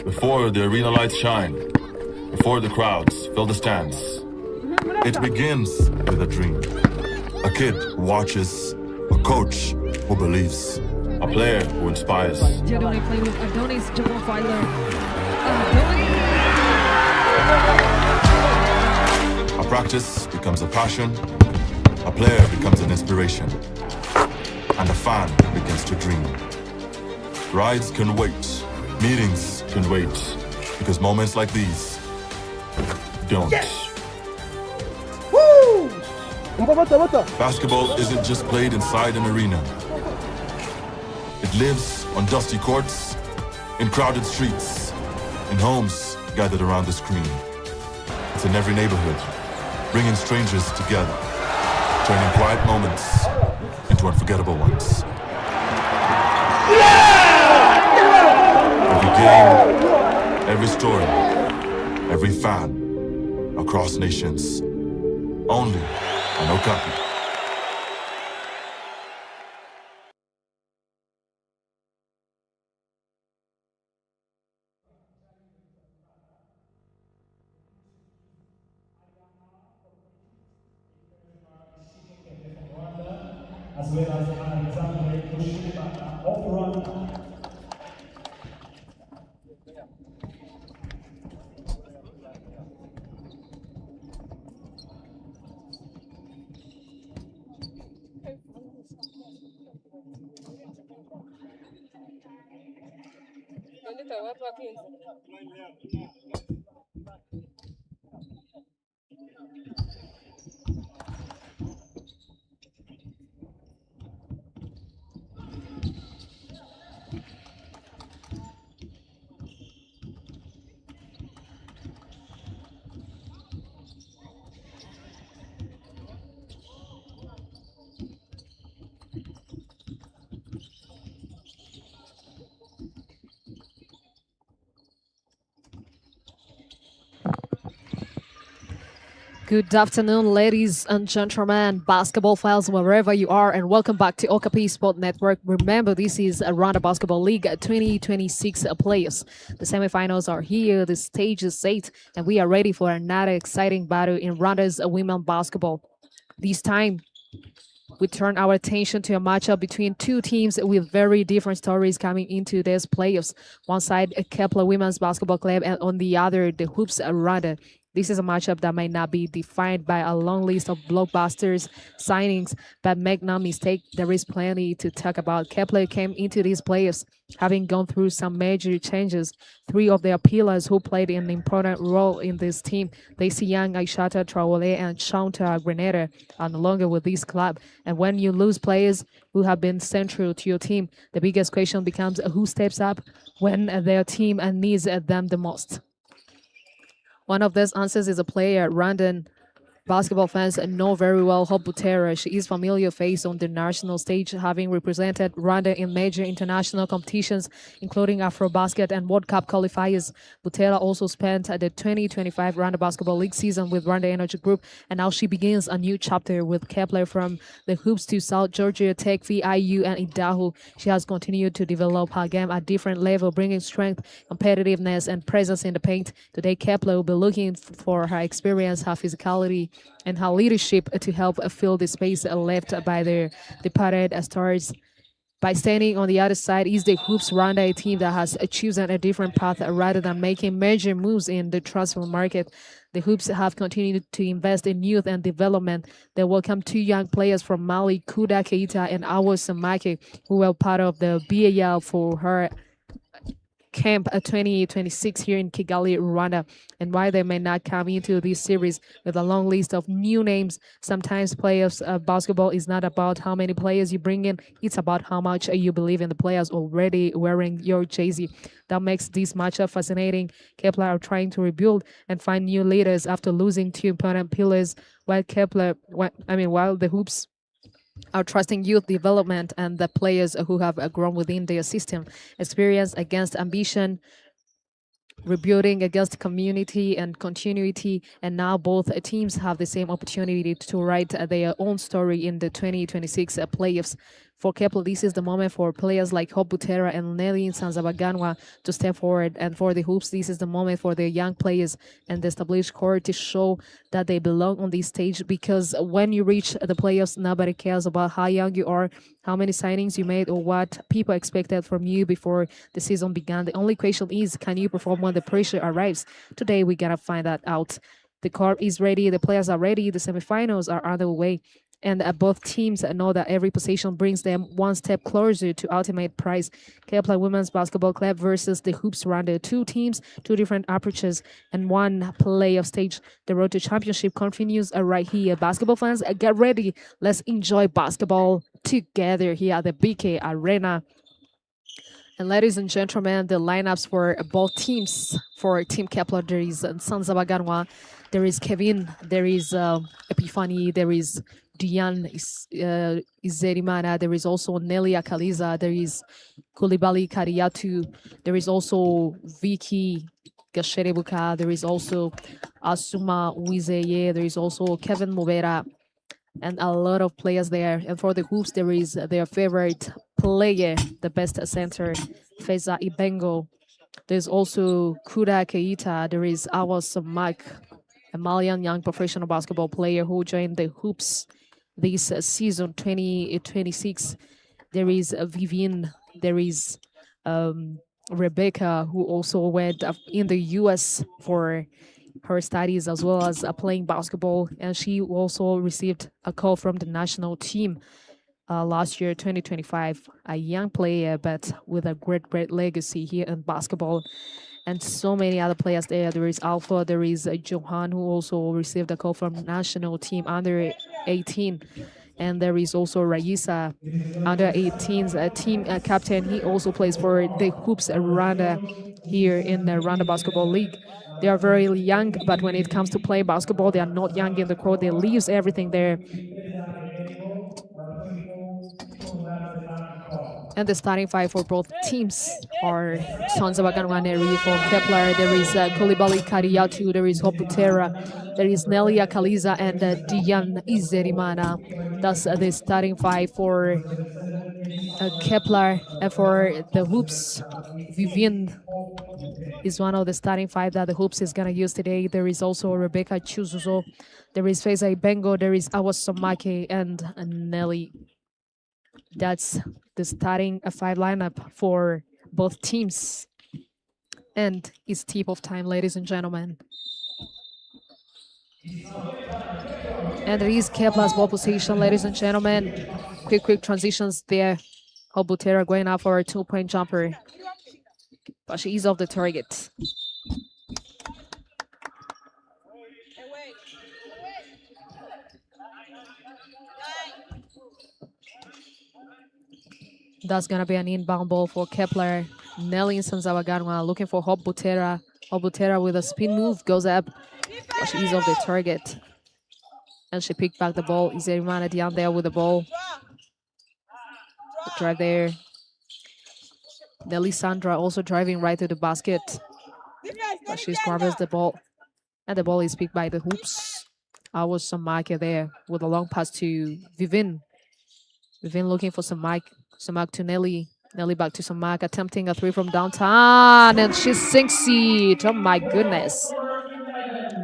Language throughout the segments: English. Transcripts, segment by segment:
Before the arena lights shine, before the crowds fill the stands, it begins with a dream. A kid who watches, a coach who believes, a player who inspires. Adonis playing with Adonis, Jamal Filer. Adonis! A practice becomes a passion, a player becomes an inspiration, and a fan begins to dream. Rides can wait, meetings can wait, because moments like these don't. Yes! Woo! Basketball isn't just played inside an arena. It lives on dusty courts, in crowded streets, in homes gathered around the screen. It's in every neighborhood, bringing strangers together, turning quiet moments into unforgettable ones. Every game, every story, every fan, across nations, only on Okapi. As well as Alexander Kushida of Rwanda. Good afternoon, ladies and gentlemen, basketball fans, wherever you are, and welcome back to Okapi Sport Network. Remember, this is Rwanda Basketball League 2026 playoffs. The semifinals are here, the stage is set, and we are ready for another exciting battle in Rwanda's women basketball. This time, we turn our attention to a matchup between two teams with very different stories coming into this playoffs. One side, KEPLER Women's Basketball Club, and on the other, the Hoops Rwanda. This is a matchup that might not be defined by a long list of blockbusters signings, but make no mistake, there is plenty to talk about. KEPLER came into these playoffs having gone through some major changes. Three of their pillars who played an important role in this team, Lacey Young, Aishata Traore, and Shanta Grenada, are no longer with this club. And when you lose players who have been central to your team, the biggest question becomes who steps up when their team needs them the most. One of these answers is a player Rwandan basketball fans know very well, Hope Butera. She is a familiar face on the national stage, having represented Rwanda in major international competitions, including Afrobasket and World Cup qualifiers. Butera also spent the 2025 Rwanda Basketball League season with Rwanda Energy Group, and now she begins a new chapter with KEPLER. From the hoops to South Georgia Tech, VIU, and Idaho. She has continued to develop her game at different level, bringing strength, competitiveness, and presence in the paint. Today, KEPLER will be looking for her experience, her physicality, and her leadership to help fill the space left by the departed stars. By standing on the other side is the Hoops Rwanda, a team that has chosen a different path rather than making major moves in the transfer market. The Hoops have continued to invest in youth and development. They welcome two young players from Mali, Kuda Keita and Awo Samake, who were part of the BAL for her Camp 2026 here in Kigali, Rwanda. And why they may not come into this series with a long list of new names. Sometimes playoffs basketball is not about how many players you bring in, it's about how much you believe in the players already wearing your jersey. That makes this matchup fascinating. KEPLER are trying to rebuild and find new leaders after losing two important pillars, while while the Hoops are trusting youth development and the players who have grown within their system. Experience against ambition, rebuilding against community and continuity, and now both teams have the same opportunity to write their own story in the 2026 playoffs. For Kepler, this is the moment for players like Hope Butera and Nelly Sanzabaganwa to step forward. And for the Hoops, this is the moment for the young players and the established core to show that they belong on this stage. Because when you reach the playoffs, nobody cares about how young you are, how many signings you made, or what people expected from you before the season began. The only question is, can you perform when the pressure arrives? Today, we gotta find that out. The core is ready, the players are ready, the semifinals are underway, and both teams know that every position brings them one step closer to ultimate prize. KEPLER Women's Basketball Club versus the Hoops Rounded. Two teams, two different approaches, and one playoff stage. The road to championship continues right here. Basketball fans, get ready. Let's enjoy basketball together here at the BK Arena. And ladies and gentlemen, the lineups for both teams. For Team Kepler, there is Sanzabaganwa, there is Kevin, there is Epifani, there is Diane Izerimana, there is also Nelly Akaliza, there is Kulibali Kariatu, there is also Vicky Gasherebuka, there is also Asuma Wizeye, there is also Kevin Movera, and a lot of players there. And for the Hoops, there is their favorite player, the best center, Feza Ibengo. There's also Kuda Keita. There is Awa Samak, a Malian young professional basketball player who joined the Hoops this season 2026. There is Vivian. There is Rebecca, who also went in the US for her studies as well as playing basketball, and she also received a call from the national team last year 2025. A young player but with a great legacy here in basketball, and so many other players there. There is Alpha, there is Johan, who also received a call from national team under 18, and there is also Raisa, under 18's team captain. He also plays for the Hoops Rwanda here in the Rwanda Basketball League. They are very young, but when it comes to playing basketball, they are not young in the court. They leave everything there. And the starting five for both teams are Sanzabaganwaneri for Kepler. There is Kulibali Kariatu, there is Hoputera, there is Nelia Kaliza, and Dian Izerimana. That's the starting five for Kepler. And for the Hoops, Vivian is one of the starting five that the Hoops is going to use today. There is also Rebecca Chuzuzo, there is Feza Ibengo, there is Awasamake, and Nelly. That's the starting five lineup for both teams. And it's tip of time, ladies and gentlemen. And there is Kepler's ball position, ladies and gentlemen. Quick transitions there. Hobutera going out for a 2-point jumper, but she is off the target. That's gonna be an inbound ball for Kepler. Nelly Sanzabaganwa looking for Hobutera. Hobutera with a spin move goes up, but she is off the target. And she picked back the ball. Izerimana down there with the ball. The drive there. Nelly Sandra also driving right to the basket, but she grabs the ball. And the ball is picked by the Hoops. I was some Samake there with a long pass to Vivin. Vivin looking for Samak. Samak to Nelly. Nelly back to Samak, attempting a three from downtown, and she sinks it. Oh my goodness.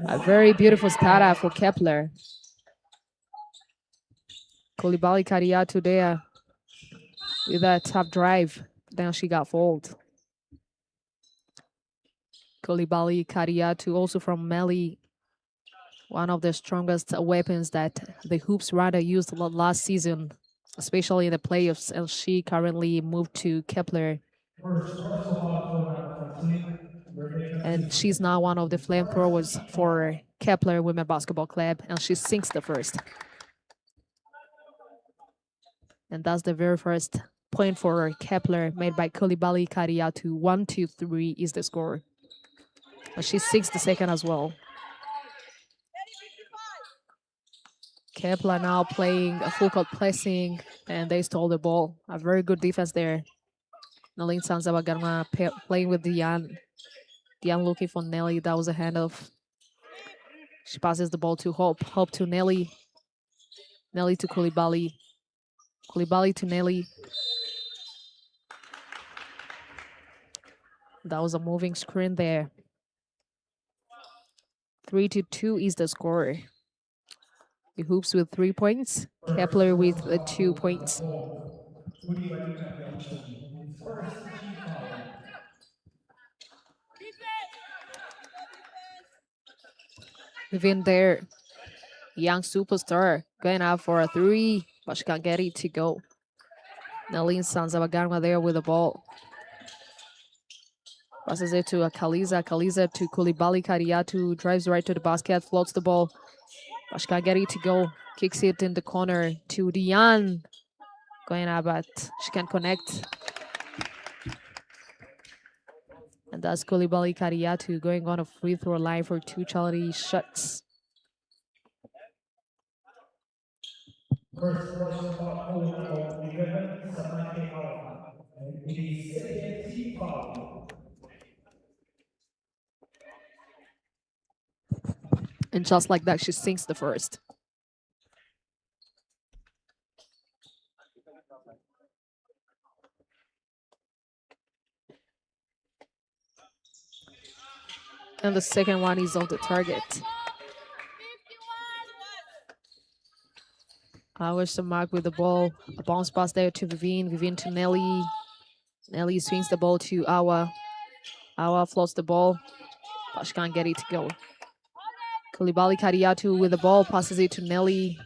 A very beautiful startup for Kepler. Kolibali Kariatu there with that top drive. Then she got fouled. Kolibali Kariatu, also from Mali, one of the strongest weapons that the Hoops rather used last season, especially in the playoffs, and she currently moved to Kepler. And she's now one of the flamethrowers for Kepler Women Basketball Club, and she sinks the first. And that's the very first point for Kepler, made by Kolibali Kariatu. 1-2-3 is the score. And she sinks the second as well. Kepler now playing a full court pressing, and they stole the ball. A very good defense there. Nalin Sanzabaganwa playing with Diane. Diane looking for Nelly. That was a handoff. She passes the ball to Hope. Hope to Nelly. Nelly to Koulibaly. Koulibaly to Nelly. That was a moving screen there. 3-2 is the score. The Hoops with 3 points. Kepler with 2 points. First team foul. Within there, young superstar going out for a 3, but she can't get it to go. Nelly Sanzabagarma there with the ball. Passes it to Kaliza. Kaliza to Koulibaly. Kariatu drives right to the basket, floats the ball. But she can't get it to go. Kicks it in the corner to Diane. Going out, but she can't connect. And that's Koulibaly Kariatu going on a free throw line for 2 charity shots. First personal foul number 11, Samantha Alpha. And it is second team foul. And just like that, she sinks the first. And the second one is off the target. Hours to Mark with the ball. A bounce pass there to Vivine. Vivine to Nelly. Nelly swings the ball to Awa. Awa floats the ball, but she can't get it to go. Koulibaly Kariatu with the ball, passes it to Nelly.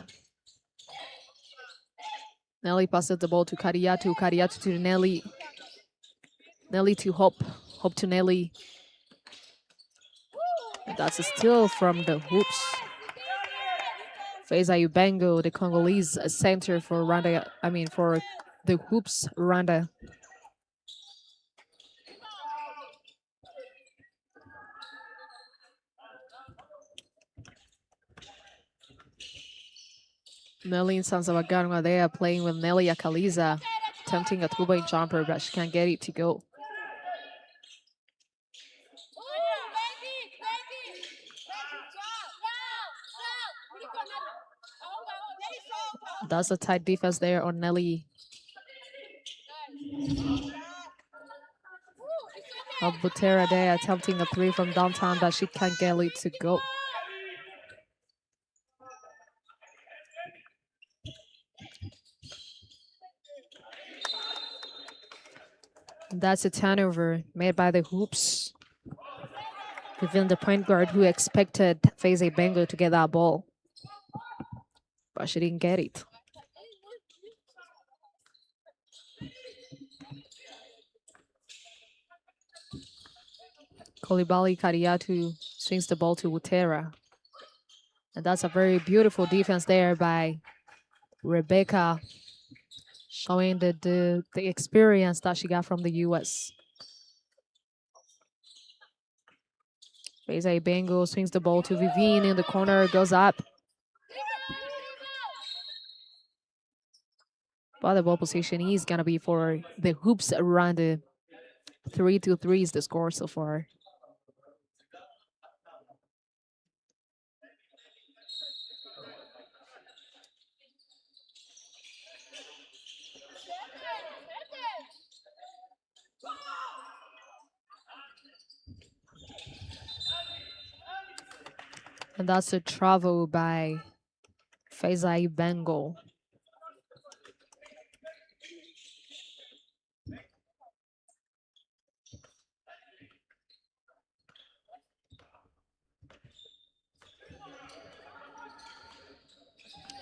Nelly passes the ball to Kariatu. Kariatu to Nelly. Nelly to Hope. Hope to Nelly. And that's a steal from the Hoops. Faiza Ubango, the Congolese center for for the Hoops Rwanda. Nelly and Sanzabagarma there playing with Nelly Akaliza, attempting a 2-point jumper, but she can't get it to go. That's a tight defense there on Nelly. Butera there attempting a 3 from downtown, but she can't get it to go. That's a turnover made by the Hoops. Within the point guard who expected Faiza Bengo to get that ball, but she didn't get it. Koulibaly Kariatu swings the ball to Butera. And that's a very beautiful defense there by Rebecca, showing the experience that she got from the U.S. Faiza Bengo swings the ball to Vivine in the corner, goes up. But the ball position is going to be for the Hoops around the 3-3 is the score so far. And that's a travel by Faiza Bengo.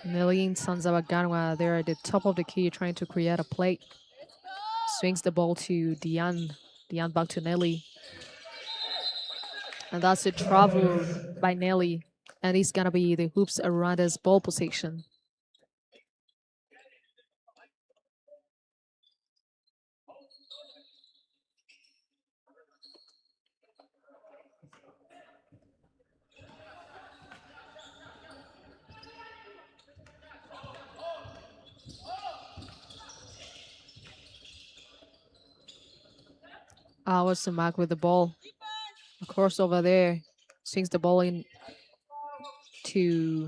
Nelly Sanzabaganwa there at the top of the key trying to create a play. Swings the ball to Diane. Diane back to Nelly. And that's a travel by Nelly. And it's going to be the Hoops Rwanda's ball position. Hours to Mark with the ball. A crossover there. Swings the ball in to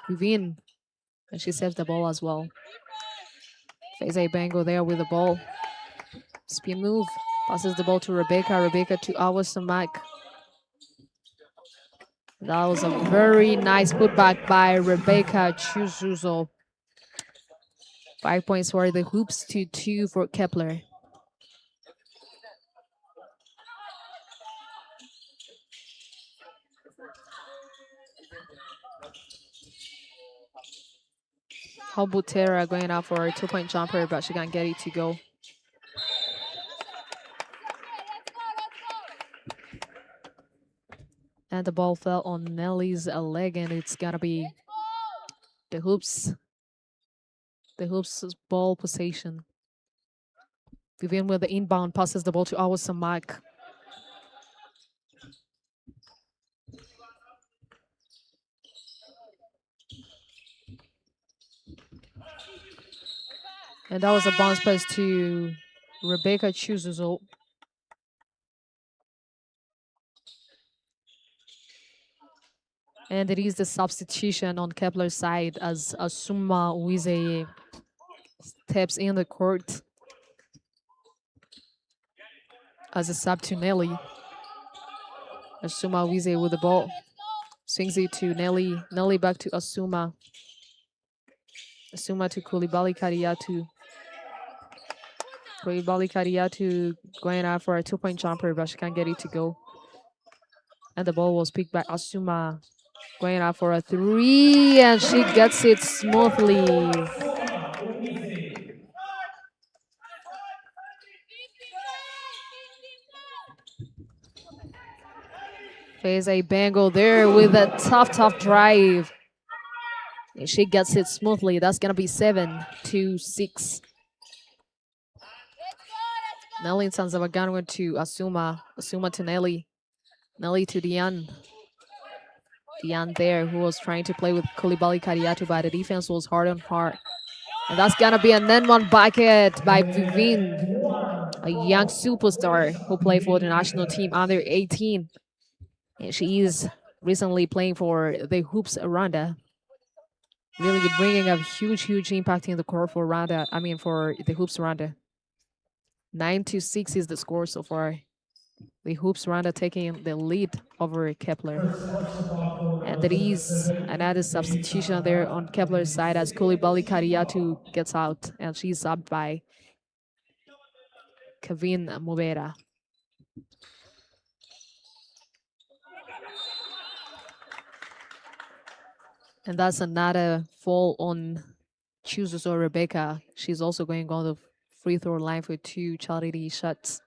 Vivine. And she saves the ball as well. Faisal Bango there with the ball. Spin move. Passes the ball to Rebecca. Rebecca to our Samak. That was a very nice putback by Rebecca Chuzuzo. 5 points for the hoops to 2 for Kepler. Butera going out for a 2-point jumper, but she can't get it to go. And the ball fell on Nelly's leg, and it's gonna be the hoops ball possession. Vivian with the inbound passes the ball to our Samak. And that was a bounce pass to Rebecca Chuzuzo. And it is the substitution on Kepler's side as Asuma Uize steps in the court as a sub to Nelly. Asuma Uize with the ball. Swings it to Nelly. Nelly back to Asuma. Asuma to Koulibaly Kariatu. Koulibaly Kariatu going out for a 2-point jumper, but she can't get it to go. And the ball was picked by Asuma. Going out for a 3, and she gets it smoothly. Faisal Bango there with a tough drive. And she gets it smoothly. That's going to be 7-6. Nelly and Sanzabagan to Asuma. Asuma to Nelly. Nelly to Diane. Diane there, who was trying to play with Koulibaly Kariatu, but the defense was hard on hard. And that's going to be an N1 bucket by Vivin, a young superstar who played for the national team under 18. And she is recently playing for the Hoops Rwanda. Really bringing a huge impact in the court for Rwanda. I mean, for the Hoops Rwanda. 9-6 is the score so far. The Hoops Rwanda taking the lead over Kepler. And there is another substitution there on Kepler's side as Koulibaly Kariatu gets out. And she's subbed by Kevin Mubera. And that's another fall on Chuzuzo Rebecca. She's also going on the free throw line for 2 charity shots.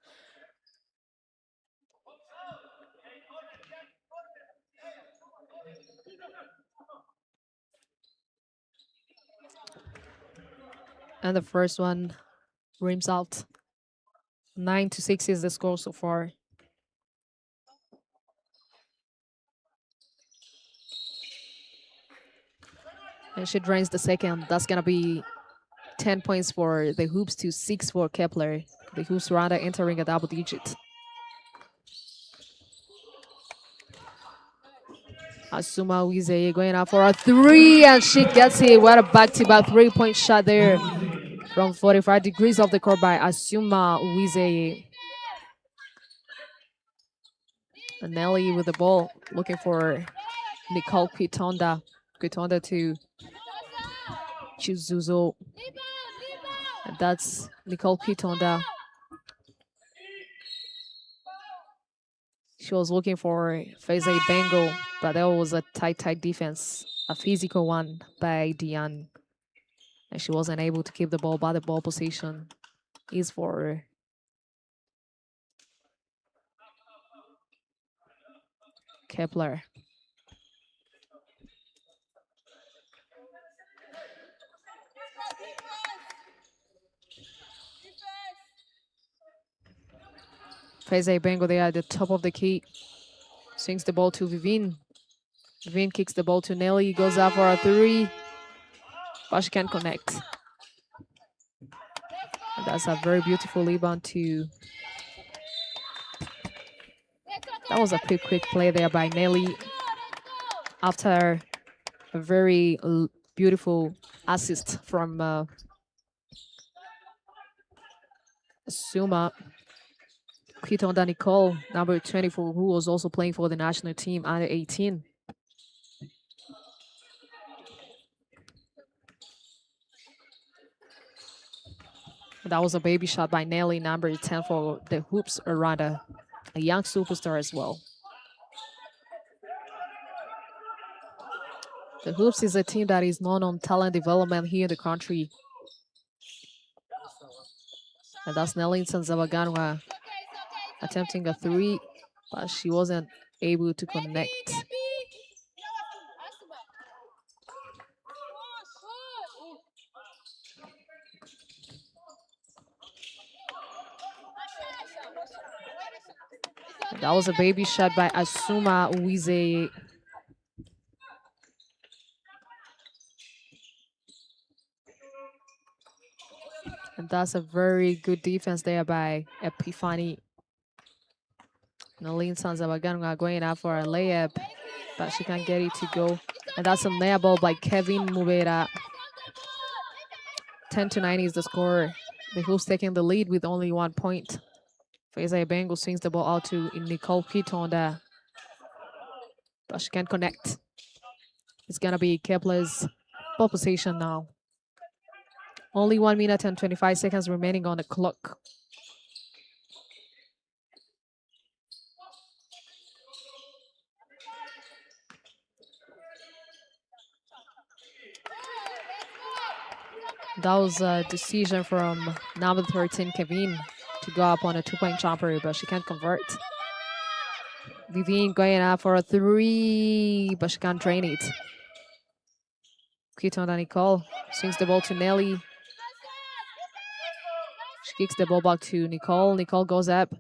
And the first one rims out. 9-6 is the score so far. And she drains the second. That's going to be 10 points for the Hoops to 6 for Kepler. The Hoops Rwanda entering a double digit. Asuma Uize going out for a 3, and she gets it. What a back-to-back 3-point shot there from 45 degrees of the court by Asuma Uize. And Nelly with the ball, looking for Nicole Quitonda. Quitonda to Chuzuzo. And that's Nicole Quitonda. She was looking for Faisal Bango, but that was a tight defense. A physical one by Diane. And she wasn't able to keep the ball, but the ball position is for Kepler. Faisal Bango there at the top of the key. Swings the ball to Vivin. Vivin kicks the ball to Nelly. Goes out for a 3. But she can't connect. And that's a very beautiful rebound to... That was a quick play there by Nelly. After a very beautiful assist from Suma Kitonda Nicole, number 24, who was also playing for the national team under 18. That was a baby shot by Nelly, number 10 for the Hoops Aranda, a young superstar as well. The Hoops is a team that is known on talent development here in the country. And that's Nelson Zavaganwa attempting a three, but she wasn't able to connect. And that was a baby shot by Asuma Uwize. And that's a very good defense there by Epifani. Nalin Sanzabaganwa going out for a layup, but she can't get it to go. And that's a nair ball by Kevin Mubera. 10-9 is the score. The Hoops taking the lead with only 1 point. Faiza Bengo swings the ball out to Nicole Kitonda, but she can't connect. It's gonna be Kepler's ball position now. Only 1 minute and 25 seconds remaining on the clock. That was a decision from number 13, Kevin, to go up on a 2-point jumper, but she can't convert. Vivian going up for a three, but she can't drain it. Kitonda Nicole swings the ball to Nelly. She kicks the ball back to Nicole. Nicole goes up,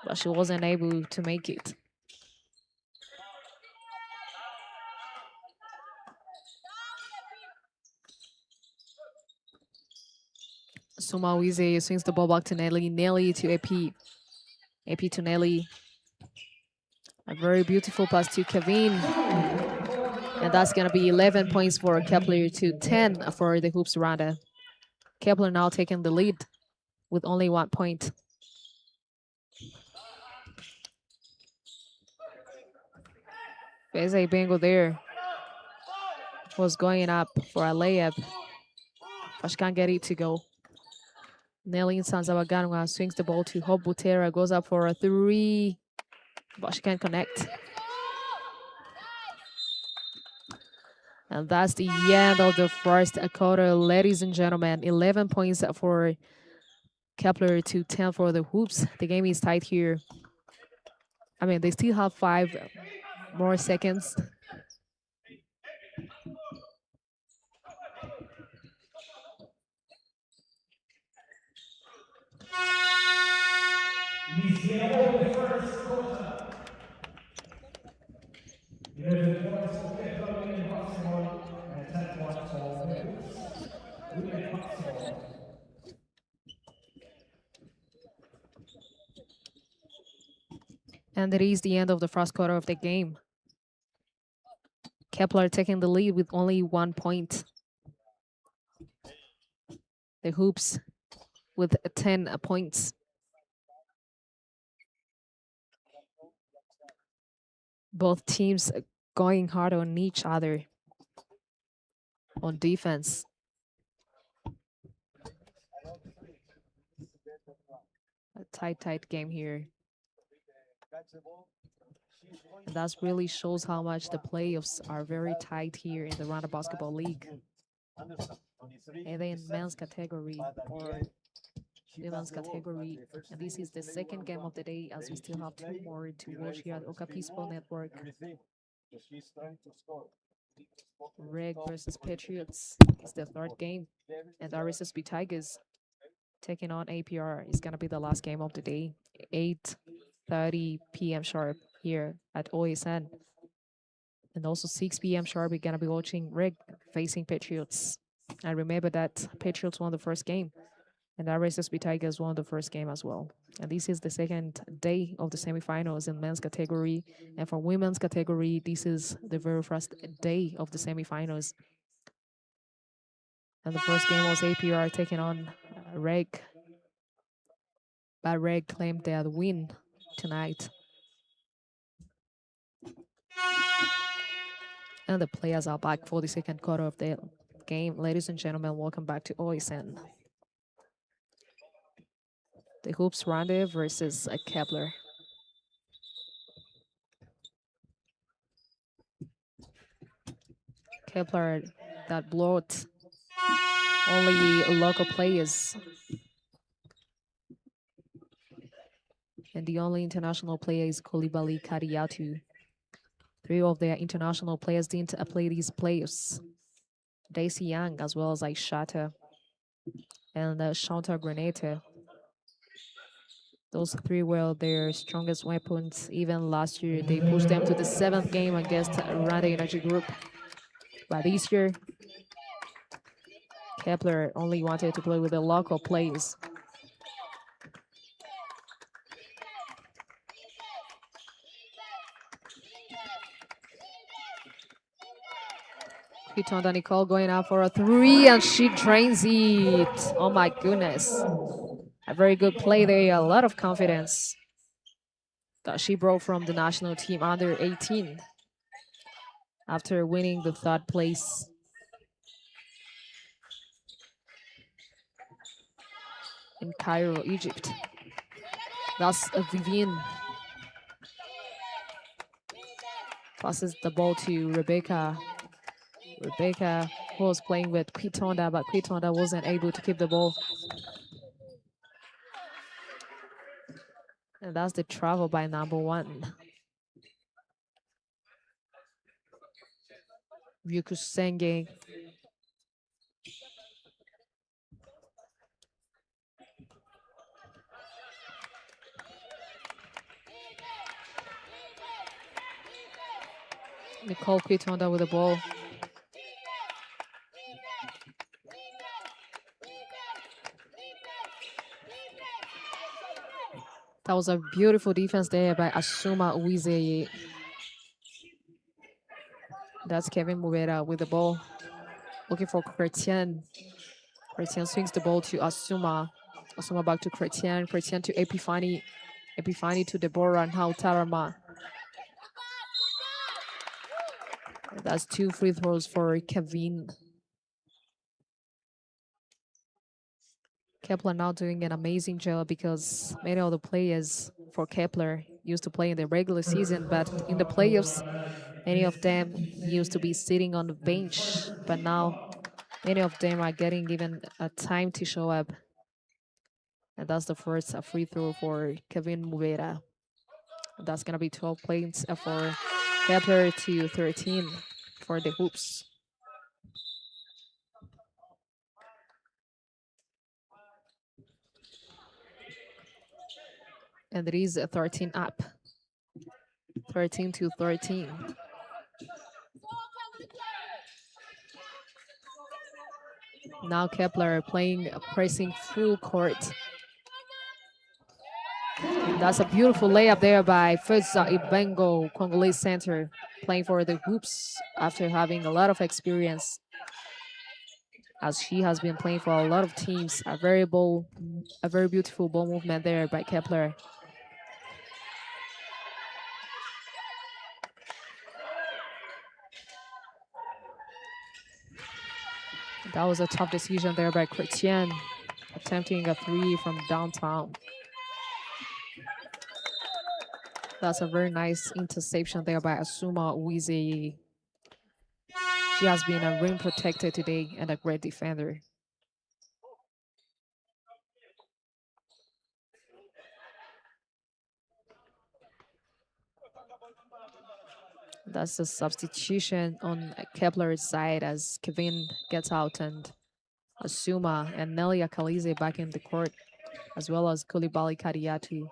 but she wasn't able to make it. Suma Wize swings the ball back to Nelly. Nelly to AP. AP to Nelly. A very beautiful pass to Kevin. And that's going to be 11 points for Kepler to 10 for the Hoops Rwanda. Kepler now taking the lead with only 1 point. Feze Bengo there was going up for a layup, but she can't get it to go. Nelly Sanzabaganwa swings the ball to Hope Butera, goes up for a three, but she can't connect. And that's the end of the first quarter, ladies and gentlemen. 11 points for Kepler to 10 for the Hoops. The game is tight here. I mean, they still have 5 more seconds. It is the end of the first quarter. 11 points for Kepler women basketball and 10 points for the Hoops women basketball. And it is the end of the first quarter of the game. Kepler taking the lead with only 1 point. The Hoops with 10 points. Both teams going hard on each other on defense. A tight game here. That really shows how much the playoffs are very tight here in the Rwanda Basketball League. And then men's category or women's category. And this is the second game of the day, as we still have 2 more to watch here at Okapi Sport Network. Reg versus Patriots is the third game. And RSSB Tigers taking on APR is going to be the last game of the day. 8:30 p.m. sharp here at OSN. And also 6 p.m. sharp, we're going to be watching Reg facing Patriots. And remember that Patriots won the first game. And RSSB Tigers won the first game as well. And this is the second day of the semifinals in men's category. And for women's category, this is the very first day of the semifinals. And the first game was APR taking on Reg. but Red claimed their win tonight. And the players are back for the second quarter of the game. Ladies and gentlemen, welcome back to OSN. The Hoops Rande versus KEPLER. KEPLER that brought only local players. And the only international player is Koulibaly Kadiatu. 3 of their international players didn't play these players. Daisy Young, as well as Aishata and Shanta Granata. Those 3 were their strongest weapons. Even last year, they pushed them to the 7th game against Rwanda Energy Group. But this year, KEPLER only wanted to play with the local players. Kitonda Nicole going out for a 3 and she drains it. Oh my goodness. A very good play there, a lot of confidence that she brought from the national team under 18 after winning the 3rd place. In Cairo, Egypt. That's Vivian. Passes the ball to Rebecca. Rebecca was playing with Kitonda, but Kitonda wasn't able to keep the ball. And that's the travel by number 1. Vyukusenge. Nicole Kitonda with the ball. That was a beautiful defense there by Asuma Uwizeye. That's Kevin Mubera with the ball. Looking for Chrétien. Chrétien swings the ball to Asuma. Asuma back to Chrétien. Chrétien to Epifani. Epifani to Deborah and now Tarama. That's 2 free throws for Kevin. KEPLER now doing an amazing job because many of the players for KEPLER used to play in the regular season, but in the playoffs, many of them used to be sitting on the bench, but now many of them are getting even a time to show up. And that's the first free throw for Kevin Mubera. That's going to be 12 points for KEPLER to 13 for the Hoops. And it is a 13 up. 13 to 13. Now KEPLER playing, pressing full court. That's a beautiful layup there by Feza Ibengo, Congolese center, playing for the Hoops after having a lot of experience, as she has been playing for a lot of teams. A very beautiful ball movement there by KEPLER. That was a tough decision there by Chrétien, attempting a 3 from downtown. That's a very nice interception there by Asuma Uwizeye. She has been a rim protector today and a great defender. That's a substitution on KEPLER's side as Kevin gets out and Asuma and Nelia Kalize back in the court, as well as Koulibaly Kadiatu.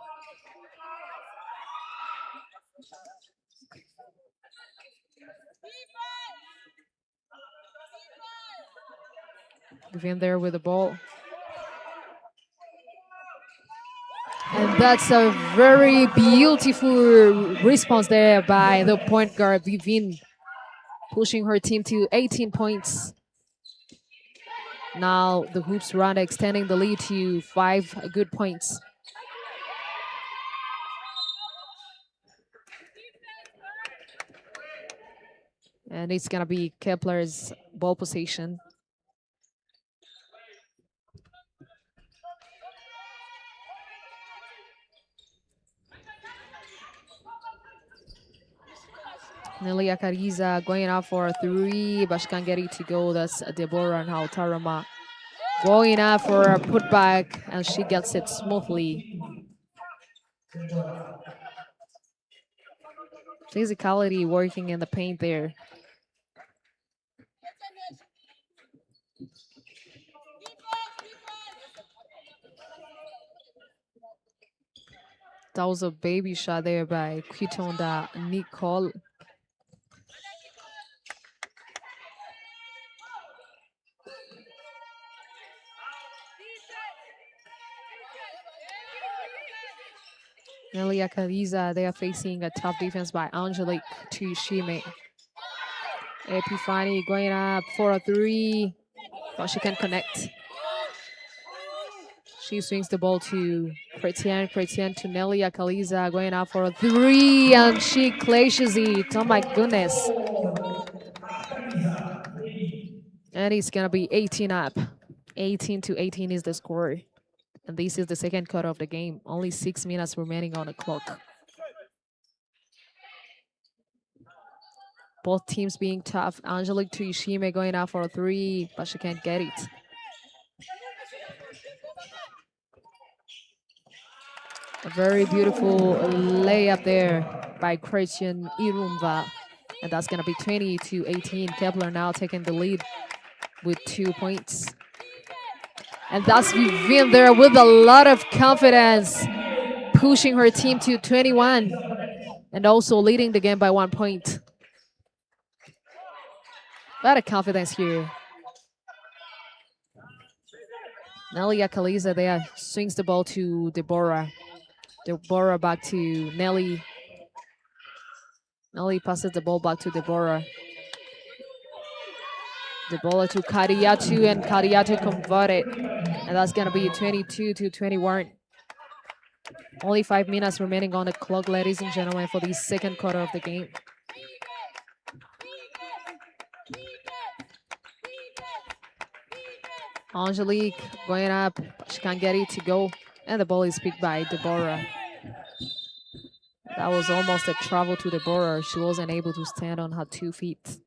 Kevin there with the ball. And that's a very beautiful response there by the point guard, Vivin, pushing her team to 18 points. Now the Hoops Rwanda extending the lead to 5 good points. And it's gonna be Kepler's ball position. Nelly Akariza going out for a 3, but she can't get it to go. That's Deborah and Hautarama going out for a putback, and she gets it smoothly. Physicality working in the paint there. That was a baby shot there by Quitonda Nicole. Nelly Akariza, they are facing a tough defense by Angelique Tuyishime. Epifani going up for a 3, but she can connect. She swings the ball to Chrétien. Chrétien to Nelly Akaliza going out for a 3, and she clashes it. Oh my goodness. And it's going to be 18 up. 18-18 is the score. And this is the second quarter of the game. Only 6 minutes remaining on the clock. Both teams being tough. Angelique Tuyishime going out for a 3, but she can't get it. A very beautiful layup there by Christian Irumva. And that's going to be 20-18. Kepler now taking the lead with 2 points. And that's Vivian there with a lot of confidence, pushing her team to 21 and also leading the game by 1 point. A lot of confidence here. Nelly Akaliza there swings the ball to Deborah. Deborah back to Nelly. Nelly passes the ball back to Deborah. Deborah to Kariatu, and Kariatu converted. And that's going to be 22-21. Only 5 minutes remaining on the clock, ladies and gentlemen, for the second quarter of the game. Angelique going up. She can't get it to go. And the ball is picked by Deborah. That was almost a travel to Deborah. She wasn't able to stand on her 2 feet.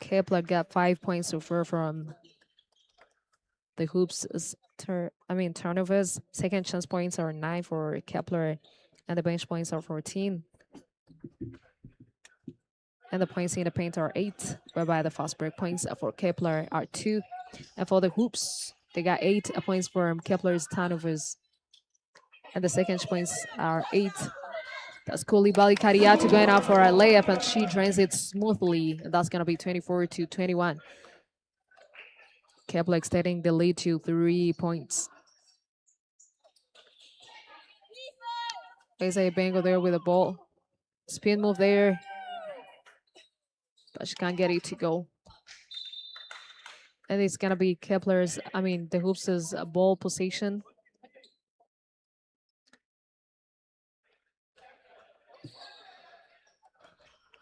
Kepler got 5 points so far from the hoops. Turnovers. Second chance points are 9 for Kepler, and the bench points are 14. And the points in the paint are 8, whereby the fast break points for Kepler are 2. And for the hoops, they got 8 points from Kepler's turnovers. And the second points are 8. That's Koulibaly Kariatu going out for a layup, and she drains it smoothly. And that's going to be 24-21. Kepler extending the lead to 3 points. Isaiah Bengo there with the ball. Spin move there. But she can't get it to go. And it's going to be the Hoops' ball position.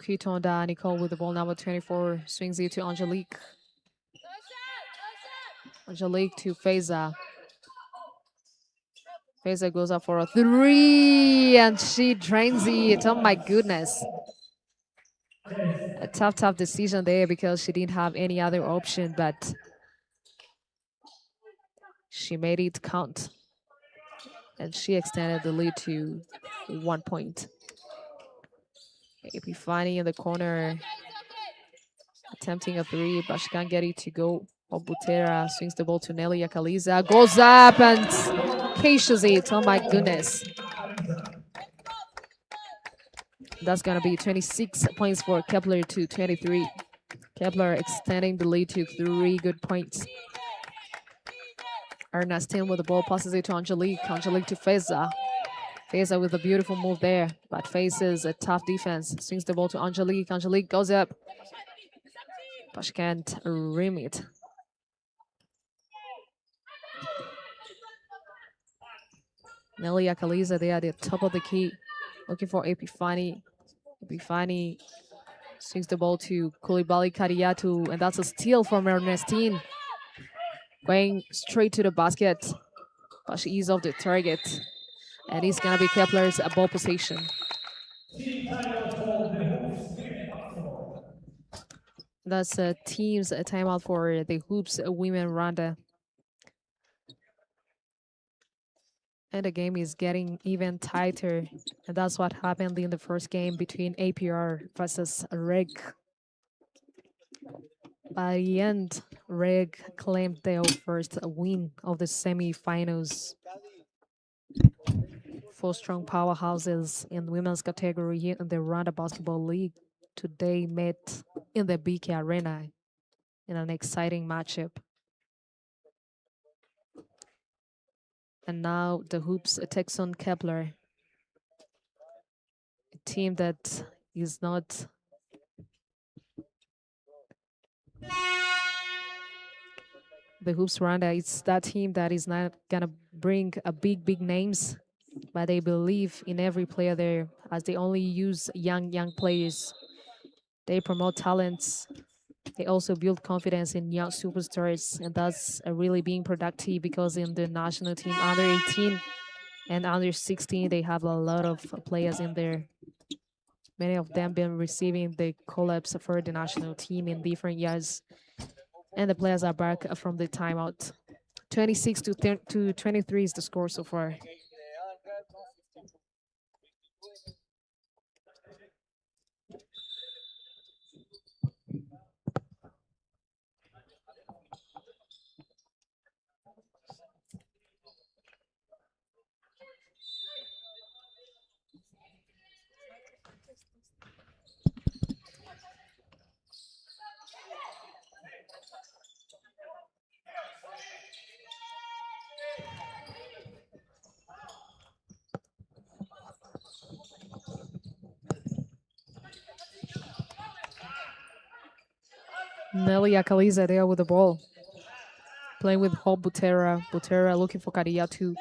Quitonda Nicole with the ball, number 24, swings it to Angelique. Angelique to Feza. Feza goes up for a 3, and she drains it. Oh my goodness. A tough decision there because she didn't have any other option, but she made it count. And she extended the lead to 1 point. Epifani in the corner, attempting a 3, but she can't get it to go. Obutera swings the ball to Nelly Akaliza, goes up and caches it. Oh my goodness. That's going to be 26 points for Kepler to 23. Kepler extending the lead to 3 good points. Ernestine with the ball, passes it to Angelique. Angelique to Feza. Feza with a beautiful move there, but faces a tough defense. Swings the ball to Angelique. Angelique goes up, but she can't rim it. Nelly Akaliza, they are at the top of the key, looking for Epifani. Epifani swings the ball to Koulibaly Kadiatu, and that's a steal from Ernestine. Going straight to the basket, but she is off the target. And it's gonna be Kepler's ball position. Team timeout for the Hoops women basketball. That's a team's timeout for the Hoops women Rwanda. And the game is getting even tighter. And that's what happened in the first game between APR versus Reg. By the end, Reg claimed their first win of the semi-finals. Four strong powerhouses in the women's category in the Rwanda Basketball League today met in the BK Arena in an exciting matchup. And now the Hoops takes on KEPLER, a team that is not the Hoops Rwanda. It's that team that is not gonna bring a big names, but they believe in every player there, as they only use young players. They promote talents. They also build confidence in young superstars, and that's really being productive because in the national team under 18 and under 16, they have a lot of players in there. Many of them been receiving the call-ups for the national team in different years, and the players are back from the timeout. 26 to 23 is the score so far. Nelly Akaliza there with the ball. Playing with Hope Butera. Butera looking for Kadiatu.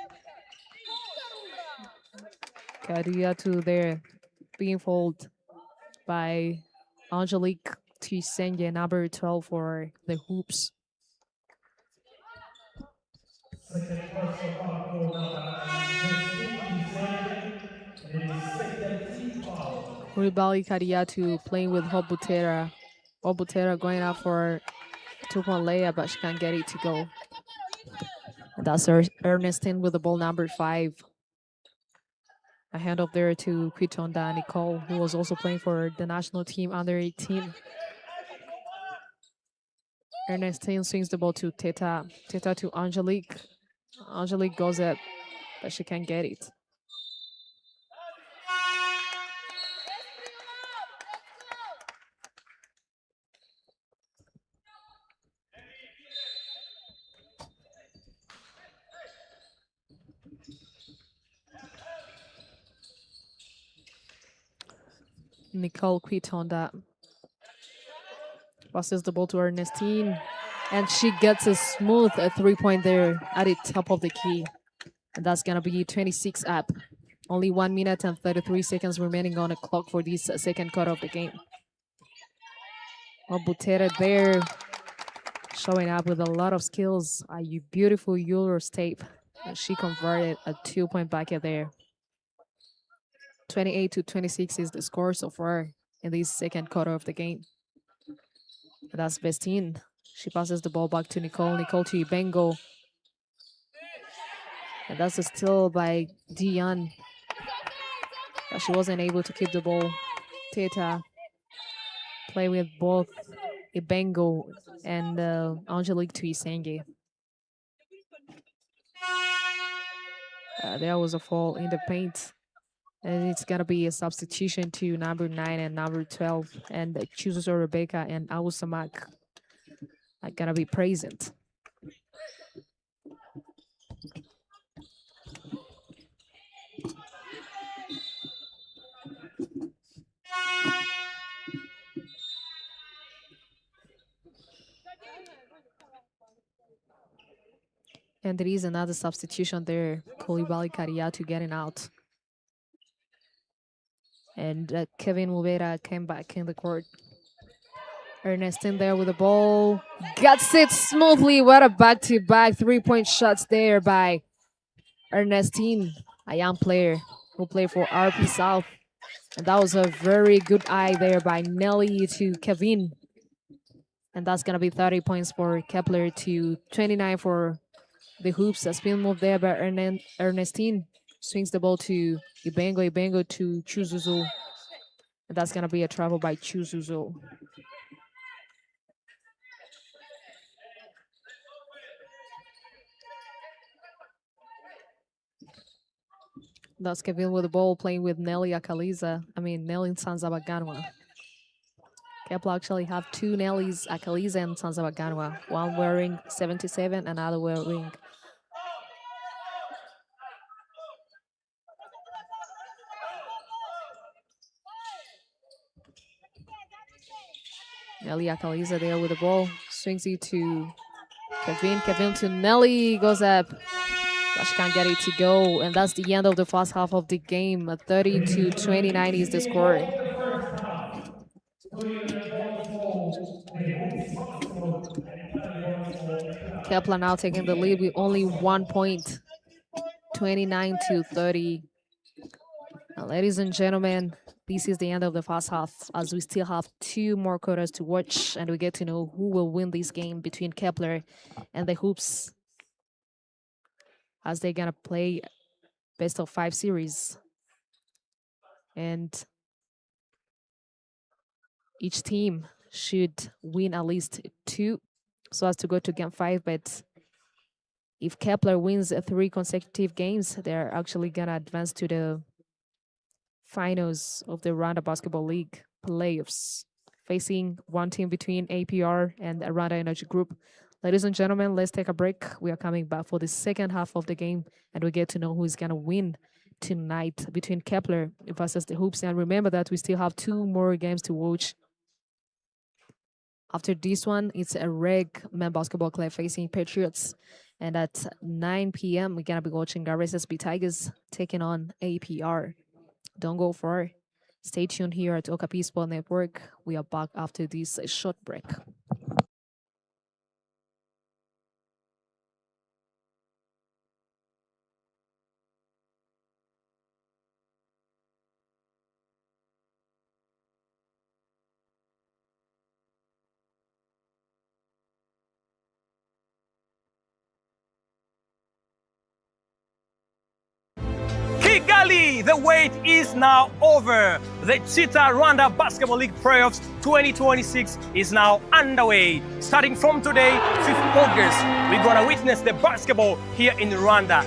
Kadiatu there being fouled by Angelique Tisenge, number 12 for the Hoops. Second personal foul for number Ernestine Kisenge. And it is second team foul. Ribali Kadiatu playing with Hope Butera. Hope Butera going out for 2-point layup, but she can't get it to go. And that's Ernestine with the ball, number 5. A handoff there to Quitonda Nicole, who was also playing for the national team under 18. Ernestine swings the ball to Teta. Teta to Angelique. Angelique goes up, but she can't get it. Nicole Quitonda passes the ball to Ernestine, and she gets a smooth 3-point there at the top of the key. And that's going to be 26 up. Only 1 minute and 33 seconds remaining on the clock for this second quarter of the game. Butera there showing up with a lot of skills. A beautiful Euro step. And she converted a 2-point bucket there. 28 to 26 is the score so far in this second quarter of the game. And that's Vestine. She passes the ball back to Nicole. Nicole to Ibengo. And that's a steal by Dion. But she wasn't able to keep the ball. Teta play with both Ibengo and Angelique Tuisenge. There was a fall in the paint. And it's going to be a substitution to number 9 and number 12. And Chuzo Rebecca and Awusamak are going to be present. And there is another substitution there. Koulibaly Kariatu getting out. And Kevin Mubera came back in the court. Ernestine there with the ball. Gets it smoothly. What a back-to-back three-point shots there by Ernestine, a young player who played for RP South. And that was a very good eye there by Nelly to Kevin. And that's going to be 30 points for Kepler to 29 for the hoops. A spin move there by Ernestine. Swings the ball to Ibengo. Ibengo to Chuzuzo. And that's going to be a travel by Chuzuzo. That's Kevin with the ball playing with Nelly Akaliza. Nelly Sanzabaganwa. Kepler actually have two Nellys, Akaliza and Sanzabaganwa. One wearing 77, another wearing Nelly Akaliza there with the ball. Swings it to Kevin. Kevin to Nelly. Goes up. But she can't get it to go. And that's the end of the first half of the game. 30-29 is the score. Kepler now taking the lead with only 1 point. 29-30. Now, ladies and gentlemen, this is the end of the first half, as we still have 2 more quarters to watch, and we get to know who will win this game between Kepler and the Hoops, as they're gonna play best of 5 series. And each team should win at least 2 so as to go to game 5. But if Kepler wins 3 consecutive games, they're actually gonna advance to the finals of the Rwanda Basketball League playoffs, facing one team between APR and Rwanda Energy Group. Ladies and gentlemen, let's take a break. We are coming back for the second half of the game, and we get to know who is going to win tonight between Kepler versus the Hoops. And remember that we still have 2 more games to watch. After this one, it's a Reg Men Basketball Club facing Patriots. And at 9 p.m., we're going to be watching Garres SB Tigers taking on APR. Don't go far. Stay tuned here at Okapi Sport Network. We are back after this short break. Kigali, the wait is now over. The Cheetah Rwanda Basketball League Playoffs 2026 is now underway. Starting from today, 5th August, we're gonna witness the basketball here in Rwanda.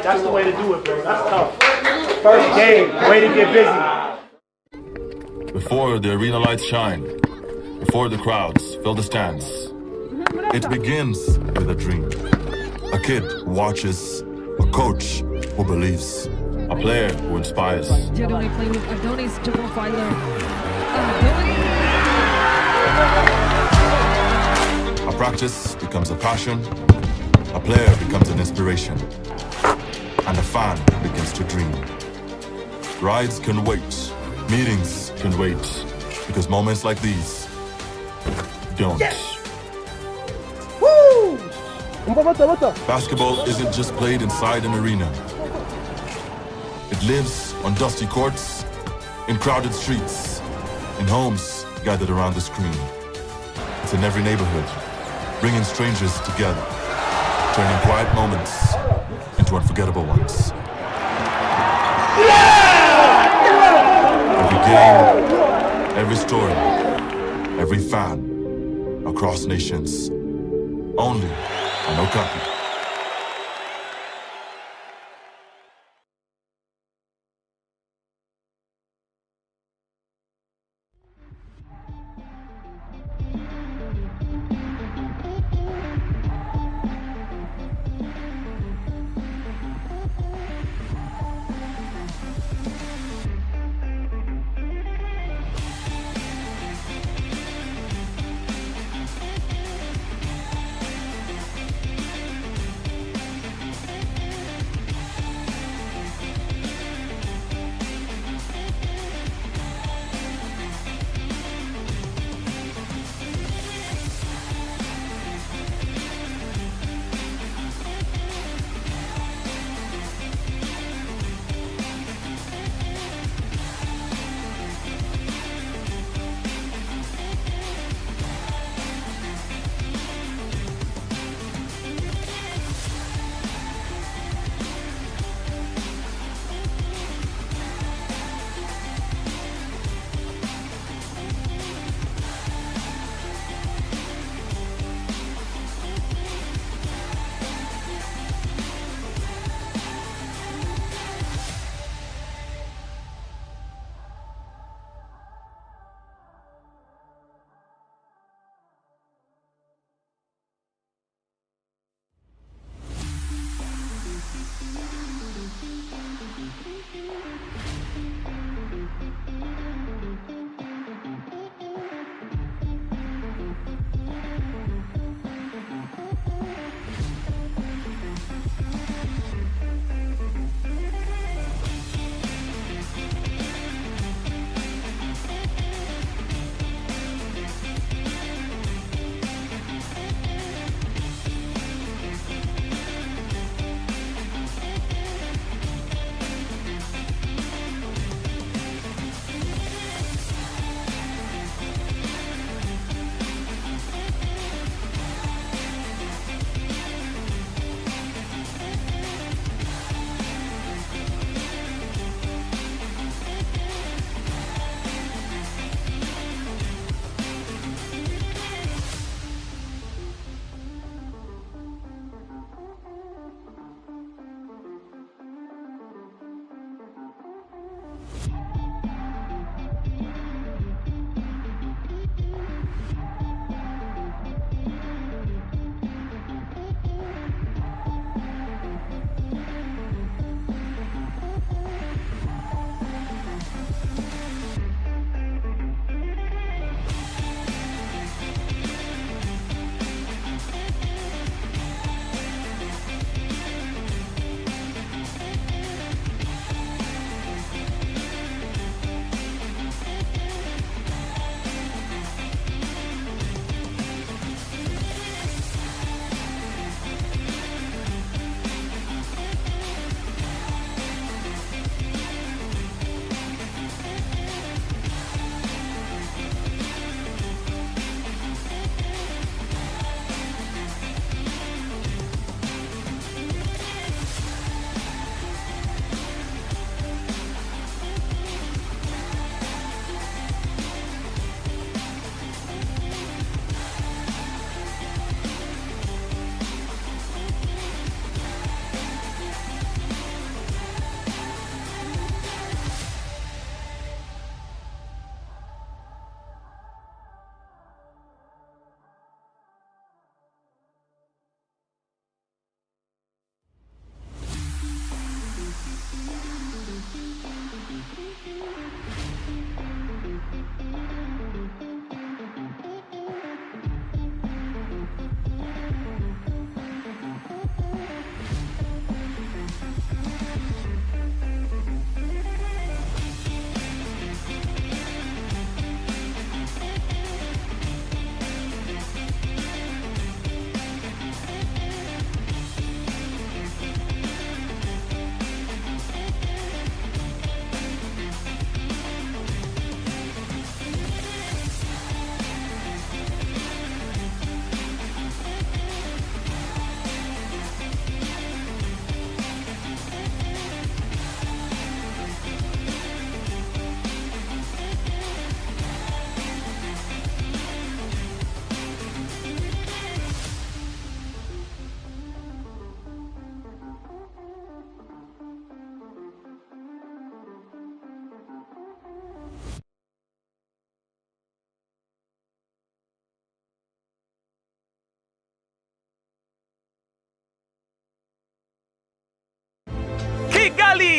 That's the way to do it, bro. That's tough. First game, way to get busy. Before the arena lights shine, before the crowds fill the stands, it begins with a dream. A kid who watches, a coach who believes, a player who inspires. Jadoni playing with Adonis to profiler. A practice becomes a passion, a player becomes an inspiration, and a fan begins to dream. Rides can wait, meetings can wait, because moments like these don't. Yes. Woo! Basketball isn't just played inside an arena. It lives on dusty courts, in crowded streets, in homes gathered around the screen. It's in every neighborhood, bringing strangers together, turning quiet moments into unforgettable ones. Every game, every story, every fan, across nations, only on Okapi.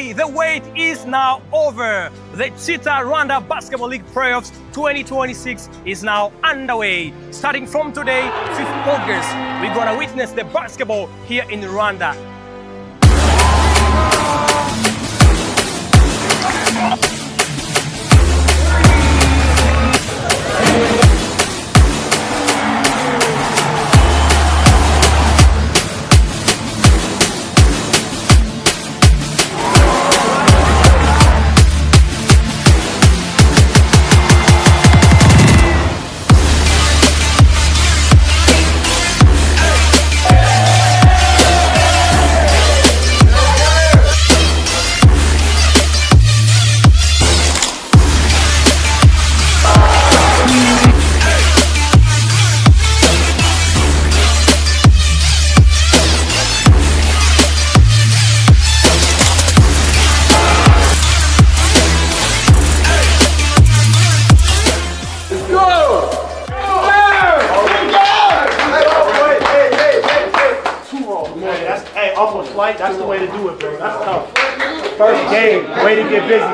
Kigali, the wait is now over. The Cheetah Rwanda Basketball League Playoffs 2026 is now underway. Starting from today, 5th August, we're gonna witness the basketball here in Rwanda. Hey, almost flight, that's the way to do it, bro. That's tough. First game, way to get busy.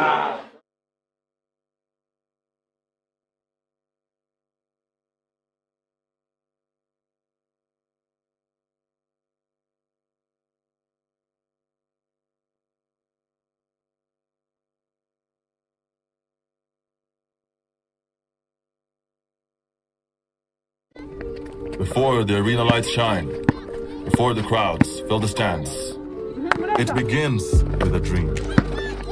Before the arena lights shine, before the crowds fill the stands, it begins with a dream.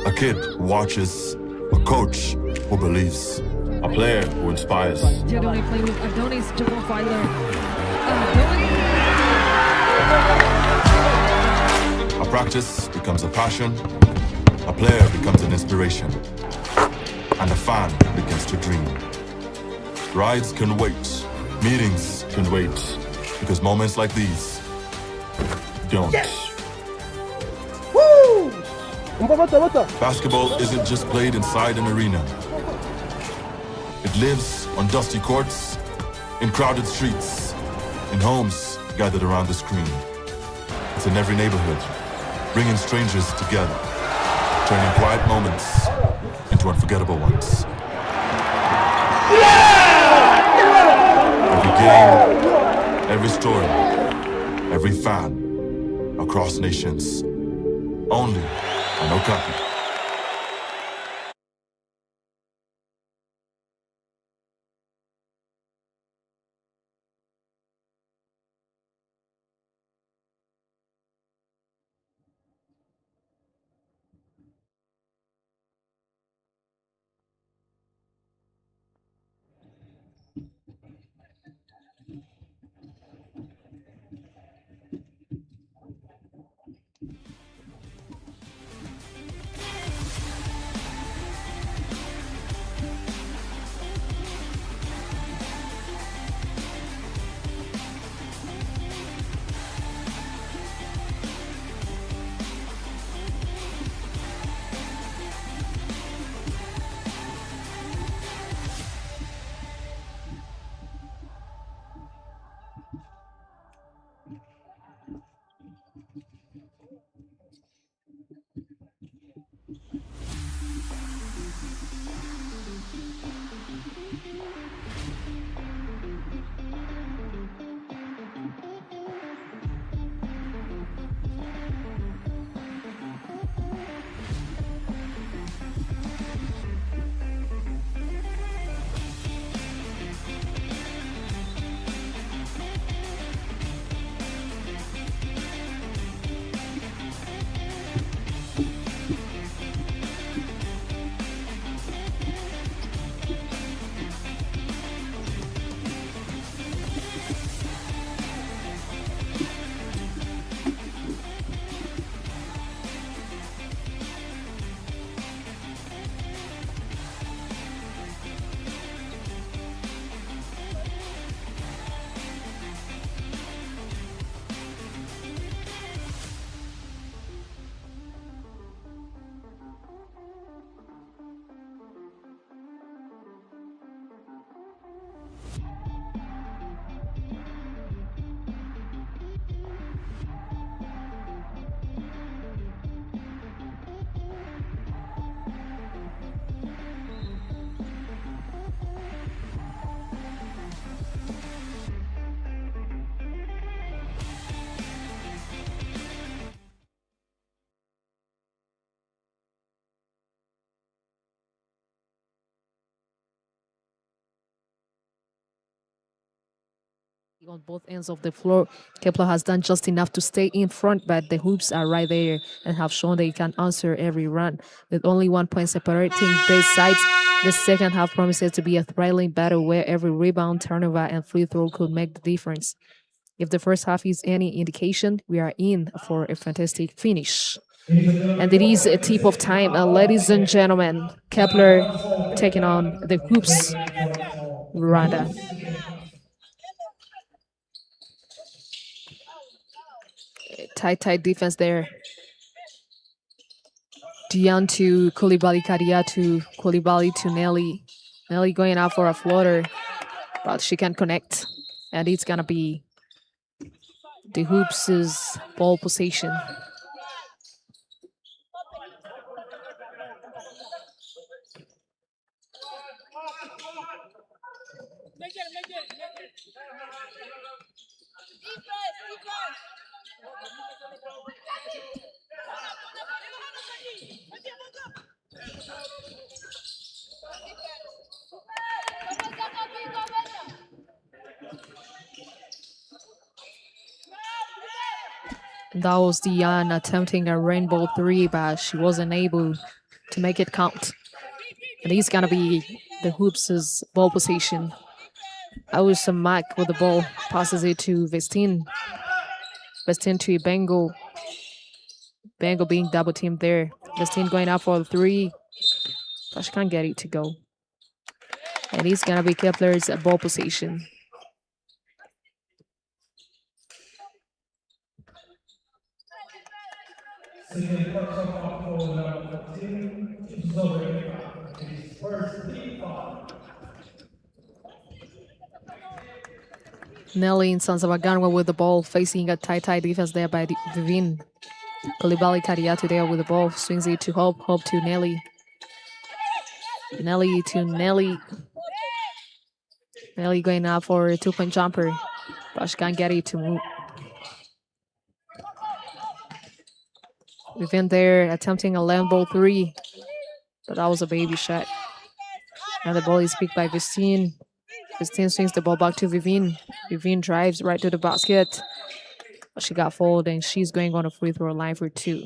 A kid who watches, a coach who believes, a player who inspires. Jadoni playing with Adonis, Jabal Filer. Adonis! A practice becomes a passion, a player becomes an inspiration, and a fan begins to dream. Rides can wait, meetings can wait, because moments like these don't. Woo! Basketball isn't just played inside an arena. It lives on dusty courts, in crowded streets, in homes gathered around the screen. It's in every neighborhood, bringing strangers together, turning quiet moments into unforgettable ones. Every game, every story, every fan, across nations, only on Okapi. On both ends of the floor, Kepler has done just enough to stay in front, but the hoops are right there and have shown they can answer every run. With only 1 point separating these sides, the second half promises to be a thrilling battle where every rebound, turnover, and free throw could make the difference. If the first half is any indication, we are in for a fantastic finish. And it is a tip of time, ladies and gentlemen. Kepler taking on the hoops, Rwanda. Tight defense there. Dion to Koulibaly, Kadia to Koulibaly to Nelly. Nelly going out for a floater, but she can connect. And it's going to be the hoops' ball possession. That was Dion attempting a rainbow three, but she wasn't able to make it count. And he's going to be the hoops' ball possession. Awesome Mac with the ball, passes it to Vestine. Vestine to Bengo. Bengo being double teamed there. Vestine going out for the three, but she can't get it to go. And it's going to be Kepler's ball possession. Second personal foul for number 14, it is already foul. It is first team foul. Nelly and Sansabaganwa with the ball, facing a tight defense there by Vivin. Koulibaly Kariatu there with the ball, swings it to Hope, Hope to Nelly. Nelly to Nelly. Nelly going out for a 2-point jumper, but she can't get it to move. Vivin there attempting a land ball three, but that was a baby shot. And the ball is picked by Vestine. Vestine swings the ball back to Vivin. Vivin drives right to the basket. But she got fouled and she's going on a free throw line for two.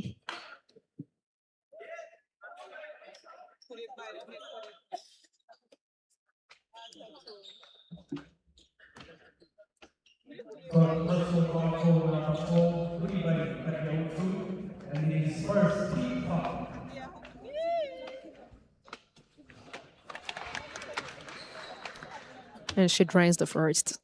Personal foul for number 4, Koulibaly Kadiautu, and it is first team foul. And she drains the first.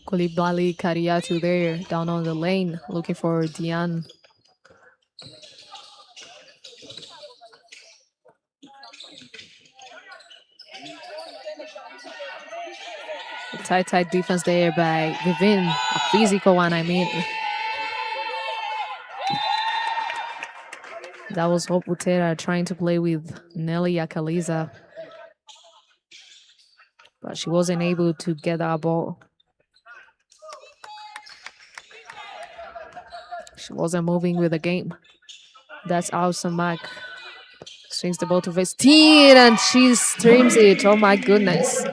Koulibaly Kariatu there, down on the lane, looking for Diane. Tight defense there by Vivin, a physical one, I mean. That was Hope Butera trying to play with Nelly Akaliza, but she wasn't able to get that ball. She wasn't moving with the game. That's awesome, Mac. Swings the ball to Vestine and she streams it. Oh my goodness.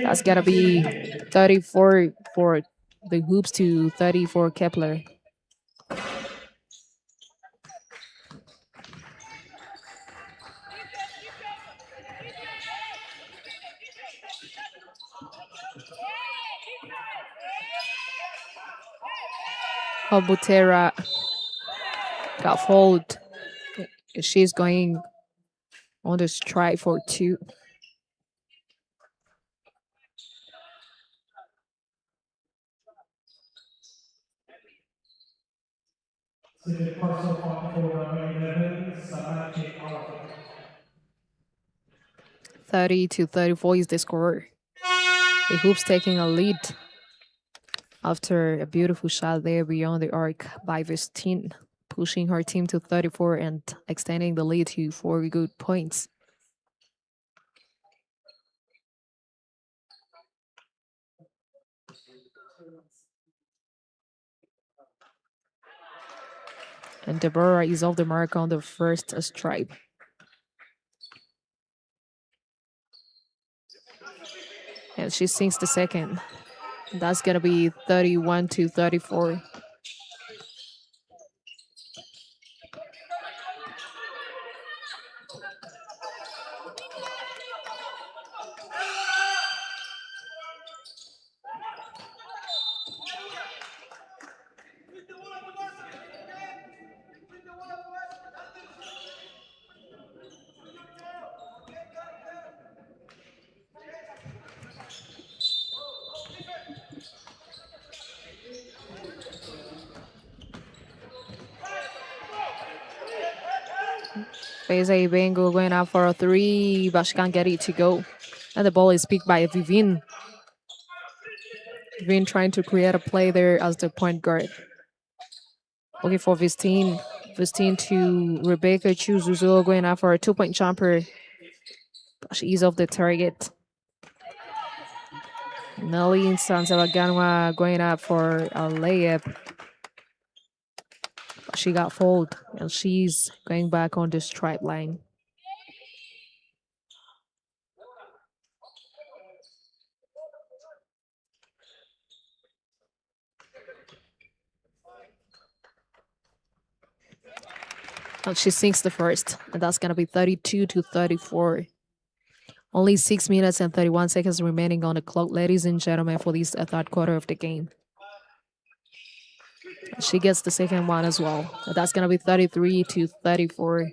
That's gotta be 34 for the hoops to 30 for Kepler. Butera got fouled. She's going on the strike for two. Second personal foul for number 11, Samake Alpha. 30-34 is the score. The hoops taking a lead after a beautiful shot there beyond the arc by Vestine, pushing her team to 34 and extending the lead to 4 good points. And Deborah is off the mark on the first stripe. And she sinks the second. That's going to be 31-34. Faiza Bengo going out for a three, but she can't get it to go. And the ball is picked by Vivin. Vivin trying to create a play there as the point guard. Looking for Vistine. Vistine to Rebecca Chuzuzo going out for a 2-point jumper. But she is off the target. Nelly Sanzabaganwa going out for a layup. But she got fouled and she's going back on the stripe line. And she sinks the first, and that's going to be 32-34. Only 6 minutes and 31 seconds remaining on the clock, ladies and gentlemen, for this third quarter of the game. She gets the second one as well. And that's going to be 33-34.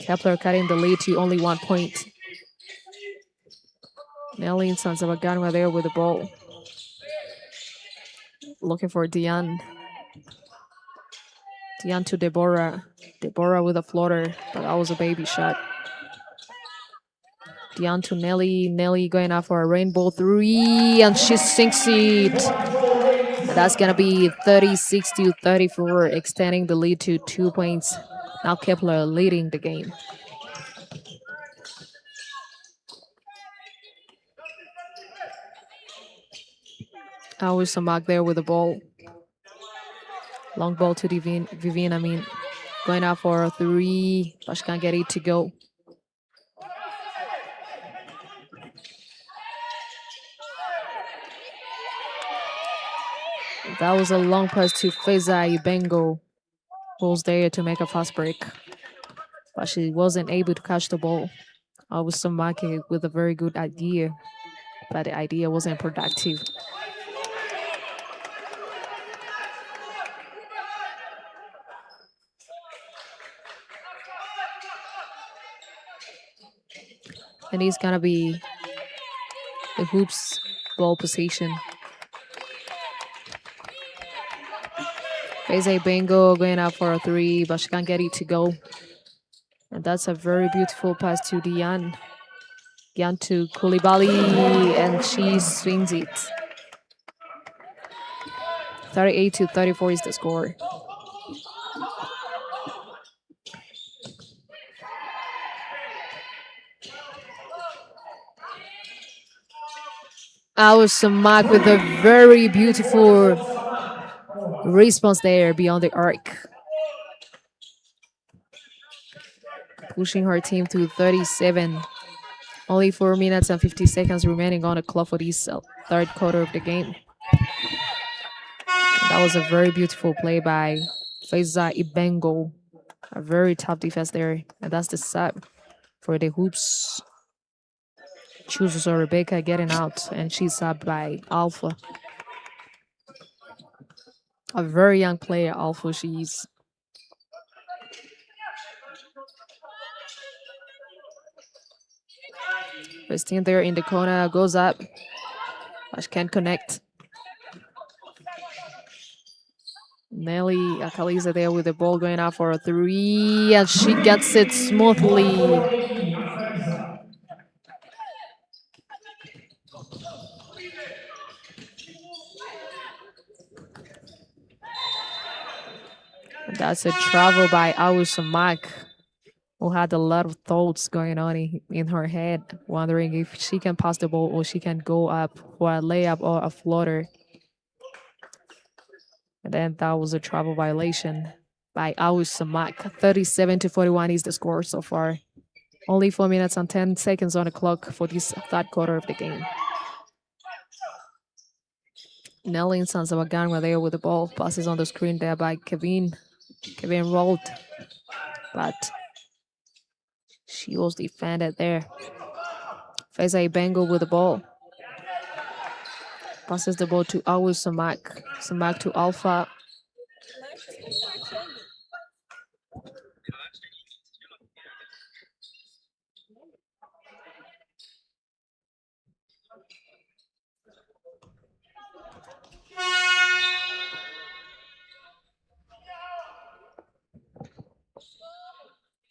Kepler cutting the lead to only 1 point. Nelly and Sanzabaganwa there with the ball. Looking for Diane. Diane to Deborah. Deborah with a floater, but that was a baby shot. Diane to Nelly. Nelly going out for a rainbow three, and she sinks it. And that's going to be 36-34, extending the lead to 2 points. Now Kepler leading the game. Always some mark there with the ball. Long ball to Vivian, going out for a three, but she can't get it to go. That was a long pass to Feza Ibengo, who's there to make a fast break. But she wasn't able to catch the ball. Always some market with a very good idea, but the idea wasn't productive. And it's gonna be the hoops ball position. Faiza Bengo going out for a three, but she can't get it to go. And that's a very beautiful pass to Diane. Diane to Koulibaly, and she swings it. 38-34 is the score. Awesome mark with a very beautiful response there beyond the arc. Pushing her team to 37. Only 4 minutes and 50 seconds remaining on the clock for this third quarter of the game. That was a very beautiful play by Faiza Ibengo. A very tough defense there. And that's the sub for the hoops. Chooses Rebecca getting out, and she's subbed by Alpha. A very young player, Alpha, she is. Christine there in the corner, goes up. But she can't connect. Nelly Akaliza there with the ball going out for a three, and she gets it smoothly. That's a travel by Awusamak, who had a lot of thoughts going on in her head, wondering if she can pass the ball or she can go up for a layup or a floater. And then that was a travel violation by Awush Samak. 37-41 is the score so far. Only 4 minutes and 10 seconds on the clock for this third quarter of the game. Nelly and Sanzabagan were there with the ball. Passes on the screen there by Kevin. Kevin rolled, but she was defended there. Feza Bengal with the ball. Passes the ball to Awush Samak. Samak to Alpha.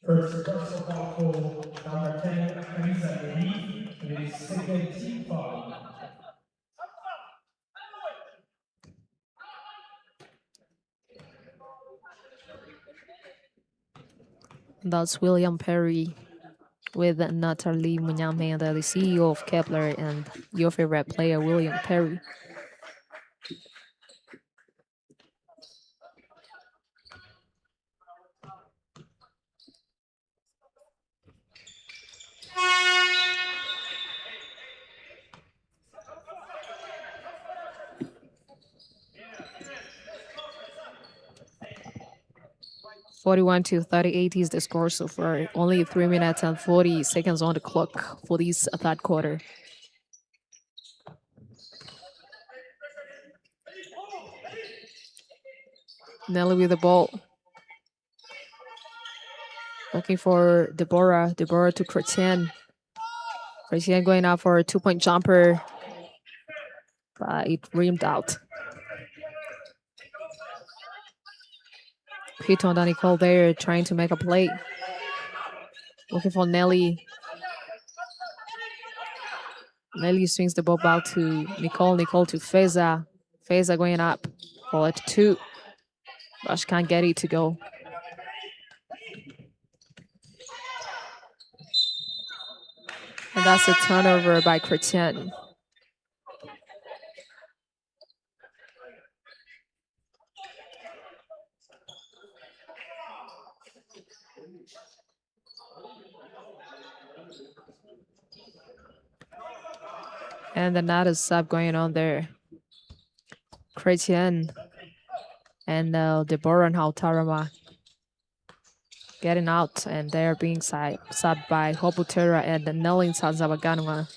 First personal foul for number 10, Kalisa Relief, and it is second team foul. That's William Perry with Natalie Munyame, the CEO of KEPLER, and your favorite player, William Perry. (41-38) is the score so far. Only 3 minutes and 40 seconds on the clock for this third quarter. Nelly with the ball. Looking for Deborah. Deborah to Chrétien. Chrétien going out for a 2-point jumper, but it rimmed out. Piton and Nicole there trying to make a play. Looking for Nelly. Nelly swings the ball back to Nicole. Nicole to Feza. Feza going up for it 2. But she can't get it to go. And that's a turnover by Chrétien. And another sub going on there. Chrétien and Deborah and Hautarama getting out, and they're being subbed by Hobutera and Nelly Sanzabaganwa.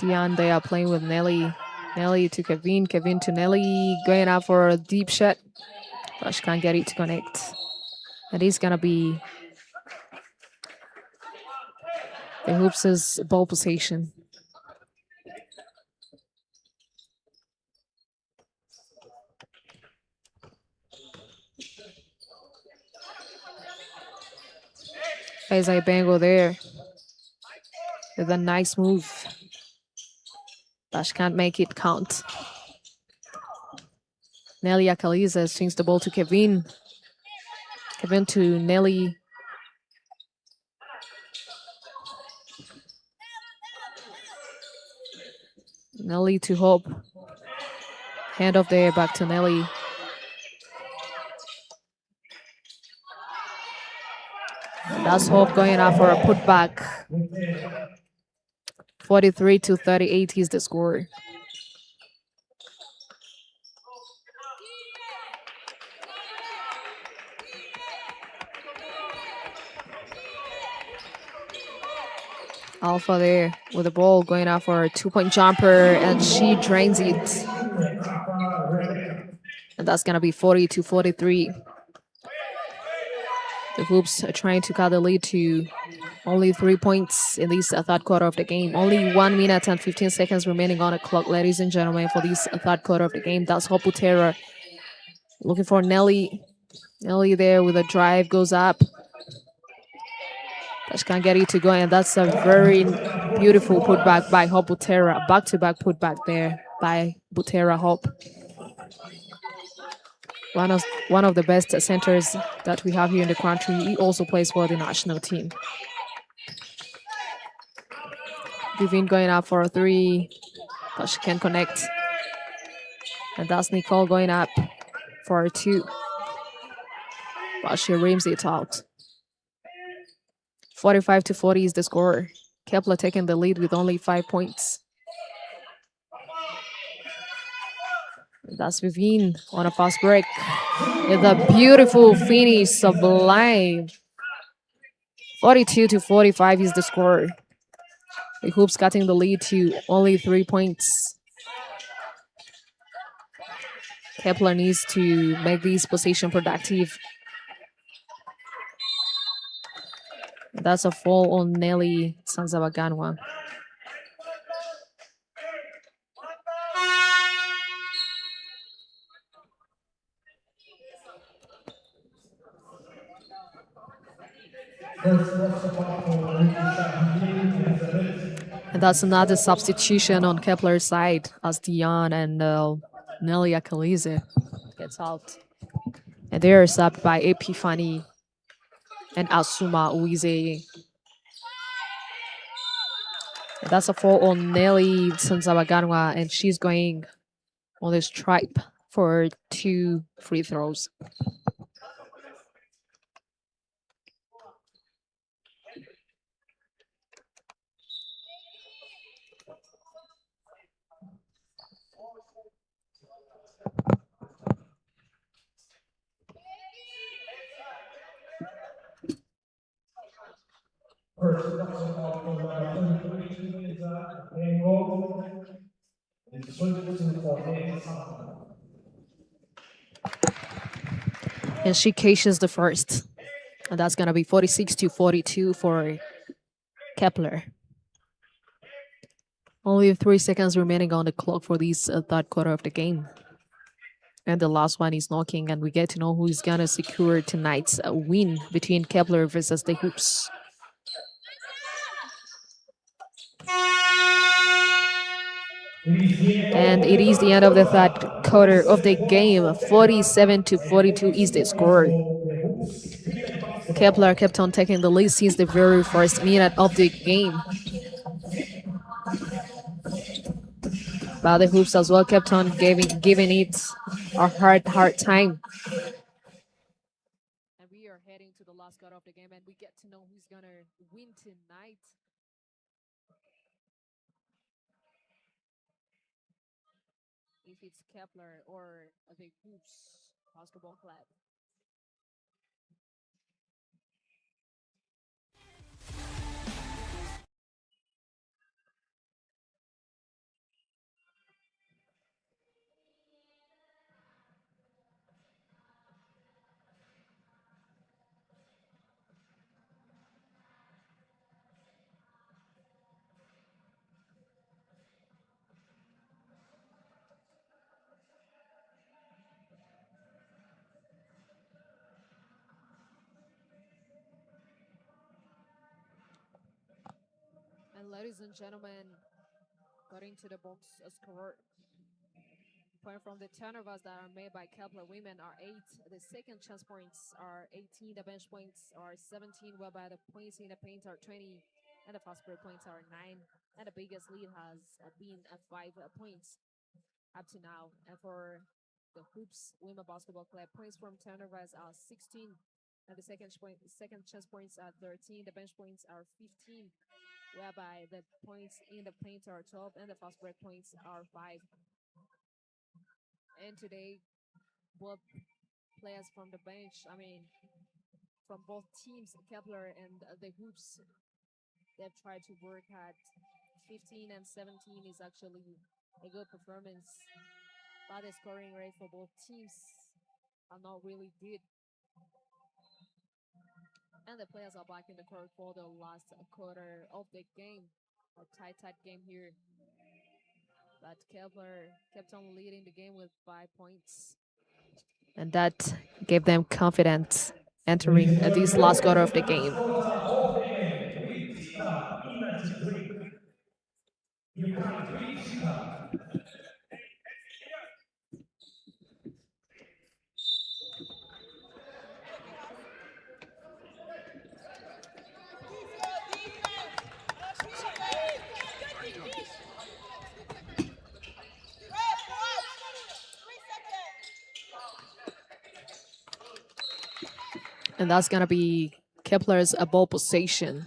Dion, they are playing with Nelly. Nelly to Kevin. Kevin to Nelly. Going out for a deep shot. But she can't get it to connect. It is going to be the Hoops' ball possession. Feza Bengo there with a nice move. But she can't make it count. Nelly Akaliza swings the ball to Kevin. Kevin to Nelly. Nelly to Hope. Hand off there back to Nelly. That's Hope going out for a putback. 43-38 is the score. Alpha there with the ball going out for a 2-point jumper, and she drains it. And that's going to be 40-43. The Hoops are trying to cut the lead to only 3 points in this third quarter of the game. Only 1 minute and 15 seconds remaining on the clock, ladies and gentlemen, for this third quarter of the game. That's Hoputera looking for Nelly. Nelly there with a drive, goes up. But she can't get it to go, and that's a very beautiful putback by Hope Butera. Back-to-back putback there by Butera Hope. One of the best centers that we have here in the country. He also plays for the national team. Vivian going up for a 3, but she can't connect. And that's Nicole going up for a 2, but she rims it out. 45-40 is the score. Kepler taking the lead with only 5 points. That's Vivian on a fast break with a beautiful finish, sublime. 42-45 is the score. The Hoops cutting the lead to only 3 points. Kepler needs to make this position productive. That's a fall on Nelly Sanzabaganwa. First personal foul for Rukisha Vivian, Elizabeth. And that's another substitution on Kepler's side as Dion and Nelly Akalize gets out. And they are subbed by Epifani and Asuma Uize. And that's a fall on Nelly Sanzabaganwa, and she's going on the stripe for 2 free throws. First personal foul for number 33 is Mango. It's switched to for Nate Santa. And she caches the first. And that's going to be 46-42 for Kepler. Only 3 seconds remaining on the clock for this third quarter of the game. And the last one is knocking, and we get to know who is going to secure tonight's win between Kepler versus the Hoops. And it is the end of the third quarter of the game. 47-42 is the score. Kepler kept on taking the lead since the very first minute of the game. But the Hoops as well kept on giving it a hard time. And we are heading to the last quarter of the game, and we get to know who's going to win tonight. If it's Kepler or the Hoops Basketball Club. And ladies and gentlemen, according to the box score, point from the turnovers that are made by Kepler women are 8. The second chance points are 18. The bench points are 17, whereby the points in the paint are 20, and the fast break points are 9. And the biggest lead has been 5 points up to now. And for the Hoops Women Basketball Club, points from turnovers are 16. And the second chance points are 13. The bench points are 15, whereby the points in the paint are 12 and the fast break points are 5. And today, both players from the bench, from both teams, Kepler and the Hoops, they've tried to work hard. 15 and 17 is actually a good performance, but the scoring rate for both teams are not really good. And the players are back in the court for the last quarter of the game. A tight game here. But Kepler kept on leading the game with 5 points. And that gave them confidence entering this last quarter of the game. And that's going to be Kepler's ball possession.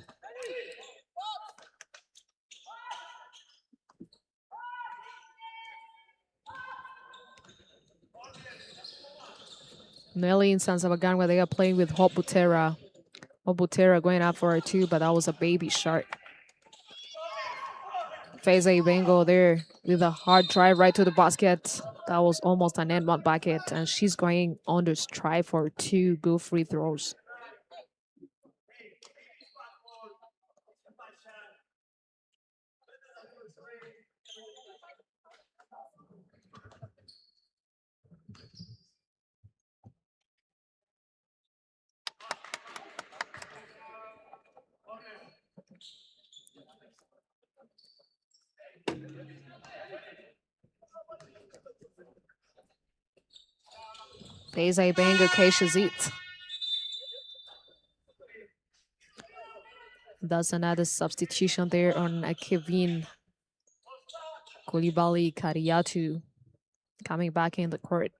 Nelly and San Sebastian, where they are playing with Hope Butera. Hope Butera going up for a 2, but that was a baby shot. Feza Ibengo there with a hard drive right to the basket. That was almost an end one bucket, and she's going on the stride for 2 good free throws. Feza Ibengo catches it. That's another substitution there on Kevin Koulibaly Kariatu coming back in the court.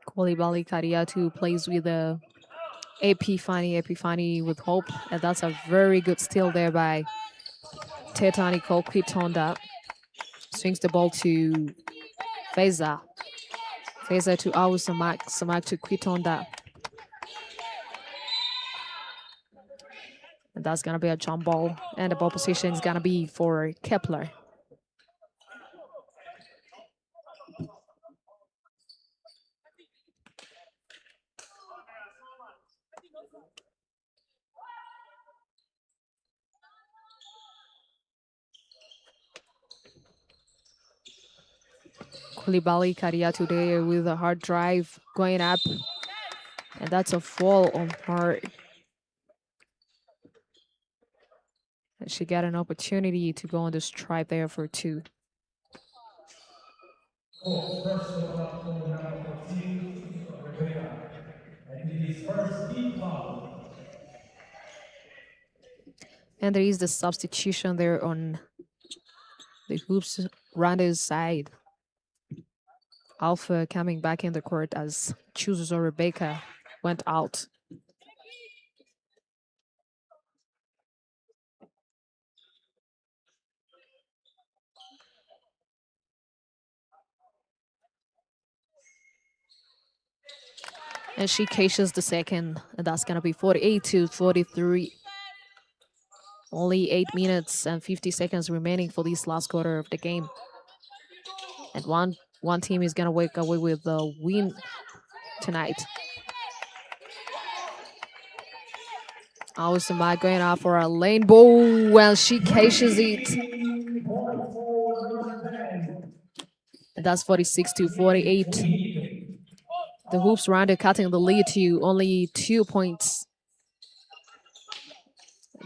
Koulibaly Kariatu plays with a Epifani with Hope, and that's a very good steal there by Tetani Tonda. Swings the ball to Feza. Feza to Awu Samak. Samak to Quitonda. And that's going to be a jump ball. And the ball position is going to be for Kepler. Koulibaly Kariatu there with a hard drive going up. And that's a fall on her. And she got an opportunity to go on the stripe there for 2. Personal foul number 14, Rebecca. And it is first team foul. And there is the substitution there on the hoops runner's side. Alpha coming back in the court as chooses or Rebecca went out. And she catches the second, and that's going to be 48-43. Only 8 minutes and 50 seconds remaining for this last quarter of the game. And one team is going to wake away with the win tonight. Awesome going out for a lane ball. Well, she catches it. And that's 46-48. The Hoops rounded cutting the lead to only 2 points.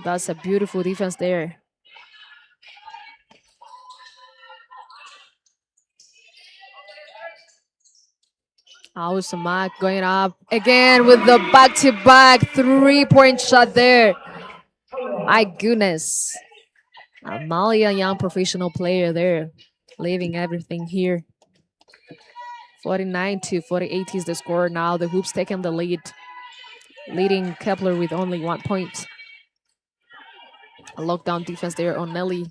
That's a beautiful defense there. Awesome going up again with the back-to-back 3-point shot there. My goodness. Amalia, young professional player there, leaving everything here. 49-48 is the score now. The Hoops taking the lead, leading Kepler with only 1 point. A lockdown defense there on Nelly,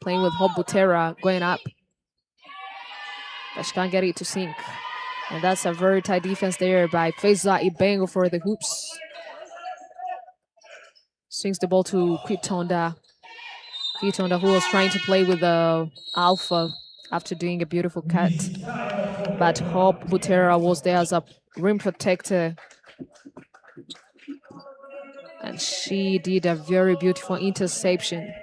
playing with Hope Butera going up. But she can't get it to sink. And that's a very tight defense there by Feza Ibengo for the Hoops. Swings the ball to Quitonda. Quitonda, who was trying to play with the Alpha after doing a beautiful cut. But Hope Butera was there as a rim protector. And she did a very beautiful interception.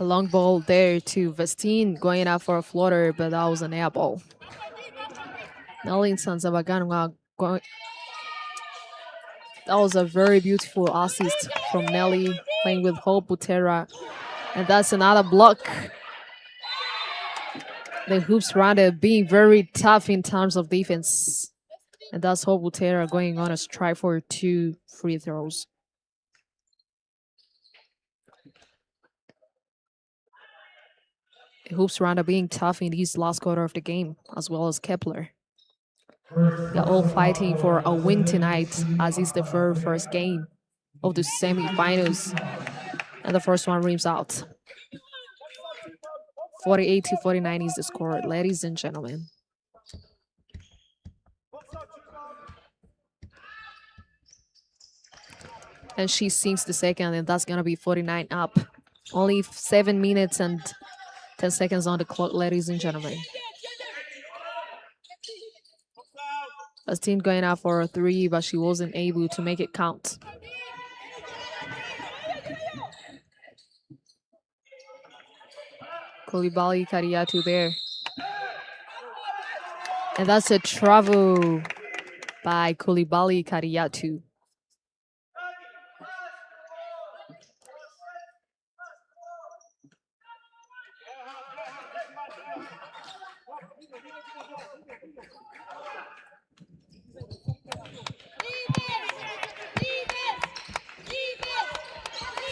A long ball there to Vestine going out for a floater, but that was an air ball. Nelly Sanzabaganwa going. That was a very beautiful assist from Nelly playing with Hope Butera. And that's another block. The hoops runner being very tough in terms of defense. And that's Hope Butera going on a strike for 2 free throws. The hoops runner being tough in this last quarter of the game, as well as KEPLER. They're all fighting for a win tonight, as it's the very first game of the semi-finals. And the first one rims out. 48-49 is the score, ladies and gentlemen. And she sinks the second, and that's gonna be 49 up. Only 7 minutes and 10 seconds on the clock, ladies and gentlemen. Astine going out for a 3, but she wasn't able to make it count. Koulibaly Kariatu there. And that's a travel by Koulibaly Kariatu.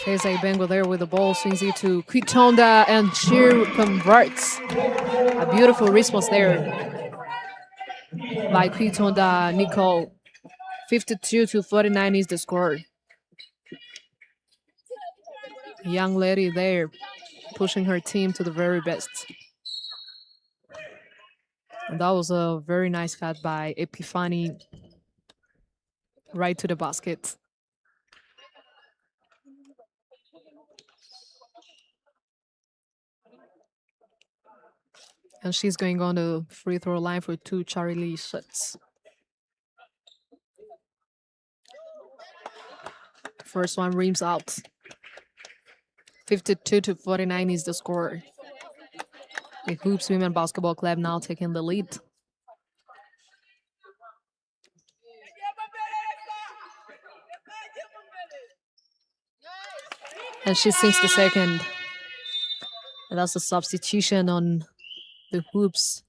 Fezai Bengo there with the ball, swings it to Kwitonda, and she converts. A beautiful response there by Kwitonda Nicole. 52-49 is the score. Young lady there pushing her team to the very best. And that was a very nice cut by Epifani right to the basket. And she's going on the free throw line for 2 Charlie shots. First one rims out. 52-49 is the score. The Hoops Women Basketball Club now taking the lead. And she sinks the second. And that's a substitution on the Hoops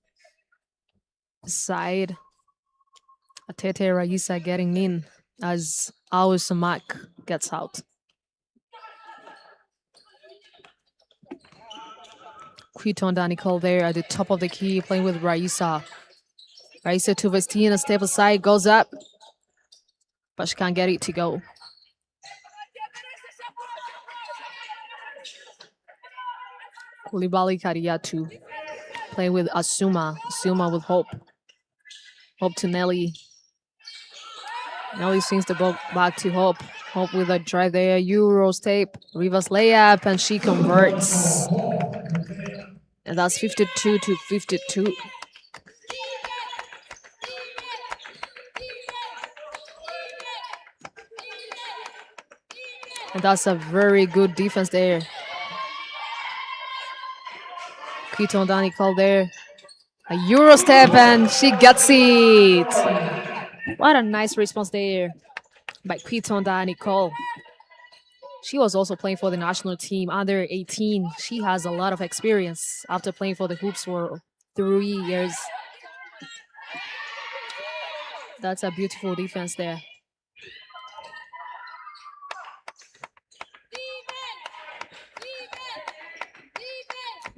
side. Atete Raisa getting in as Awu Samak gets out. Kwitonda Nicole there at the top of the key playing with Raisa. Raisa to Vestina, step aside, goes up. But she can't get it to go. Koulibaly Kariatu playing with Asuma. Asuma with Hope. Hope to Nelly. Nelly swings the ball back to Hope. Hope with a drive there. Euro step. Rivas layup, and she converts. And that's 52-52. And that's a very good defense there. Kwitonda Nicole there. A Euro step, and she gets it. What a nice response there by Kwitonda Nicole. She was also playing for the national team under 18. She has a lot of experience after playing for the Hoops for 3 years. That's a beautiful defense there.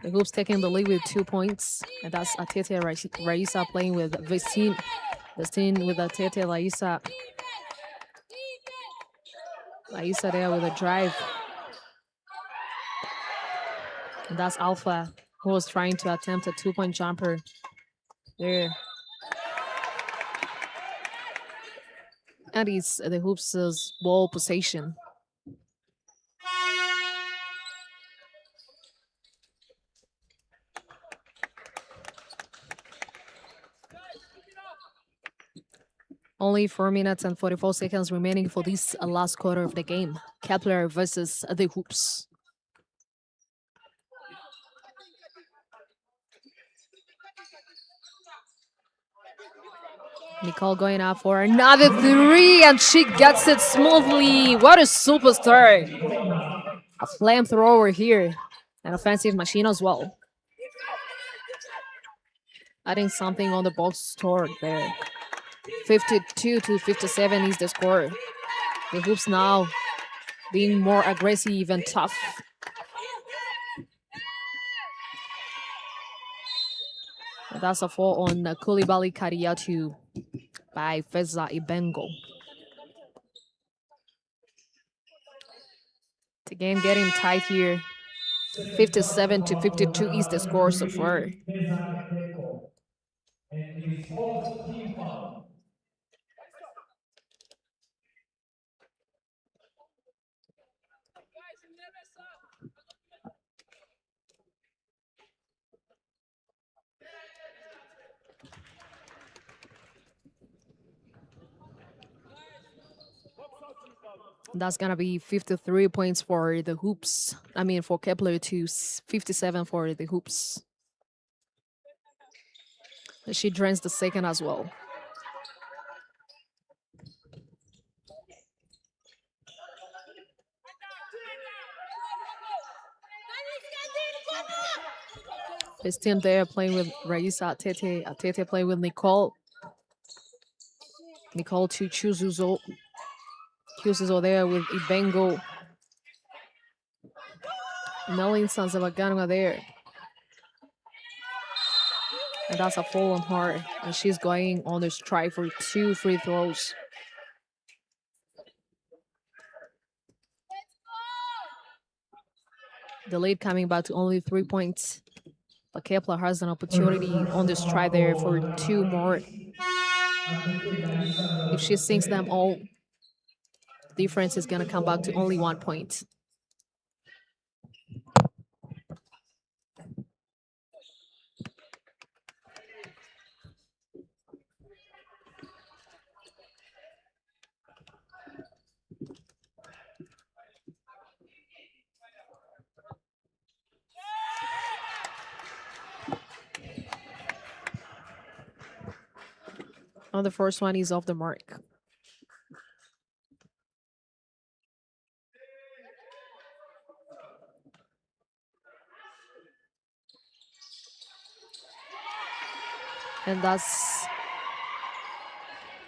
The Hoops taking the lead with 2 points. And that's Atete Raisa playing with Vestine. Vestine with Atete Raisa. Raisa there with a drive. And that's Alpha, who was trying to attempt a 2-point jumper there. And it's the Hoops' ball possession. Only 4 minutes and 44 seconds remaining for this last quarter of the game. KEPLER versus the Hoops. Nicole going out for another three, and she gets it smoothly. What a superstar. A flamethrower here. An offensive machine as well. Adding something on the box score there. 52 to 57 is the score. The hoops now being more aggressive and tough. And that's a fall on Koulibaly Kariatu by Feza Ibengo. The game getting tight here. 57 to 52 is the score so far. And it is first team foul. That's gonna be 53 points for the hoops. I mean, for Kepler to 57 for the hoops. She drains the second as well. Christine there playing with Raisa Atete. Atete playing with Nicole. Nicole to Chuzuzo. Chuzuzo there with Ibengo. Nelly Sanzabagana there. And that's a fall on her. And she's going on the strike for 2 free throws. The lead coming back to only 3 points. But Kepler has an opportunity on the strike there for 2 more. If she sinks them all, difference is going to come back to only 1 point. On the first one, he's off the mark. And that's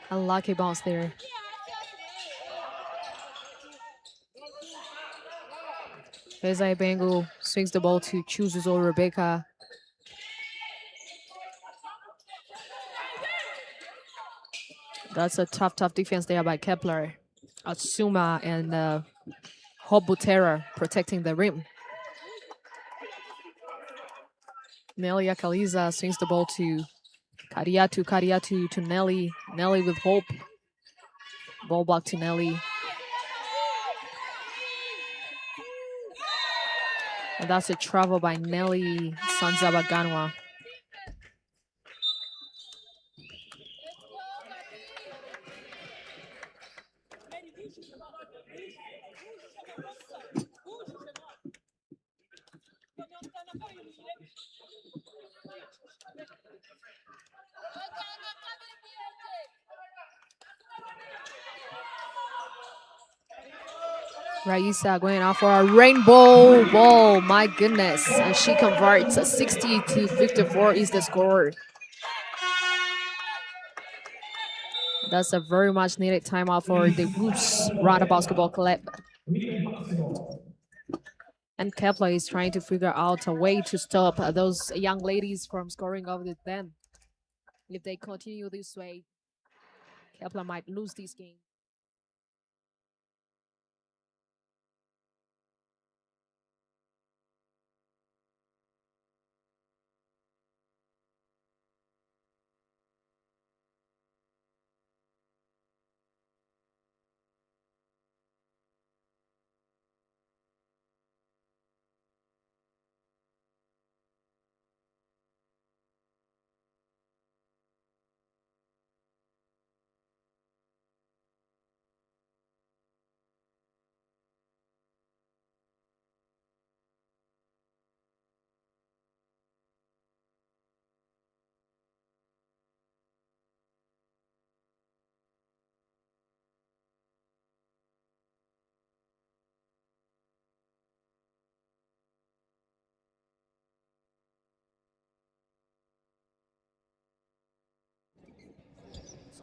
a lucky bounce there. Feza Ibengo swings the ball to Chuzuzo Rebecca. That's a tough defense there by Kepler. Atsuma and Hobutera protecting the rim. Nelly Akaliza swings the ball to Kariatu to Nelly. Nelly with Hope. Ball back to Nelly. And that's a travel by Nelly Sanzabaganwa. Raisa going out for a rainbow ball. My goodness. And she converts. 60 to 54 is the score. That's a very much needed timeout for the Hoops Rana Basketball Club. And Kepler is trying to figure out a way to stop those young ladies from scoring over them. If they continue this way, Kepler might lose this game.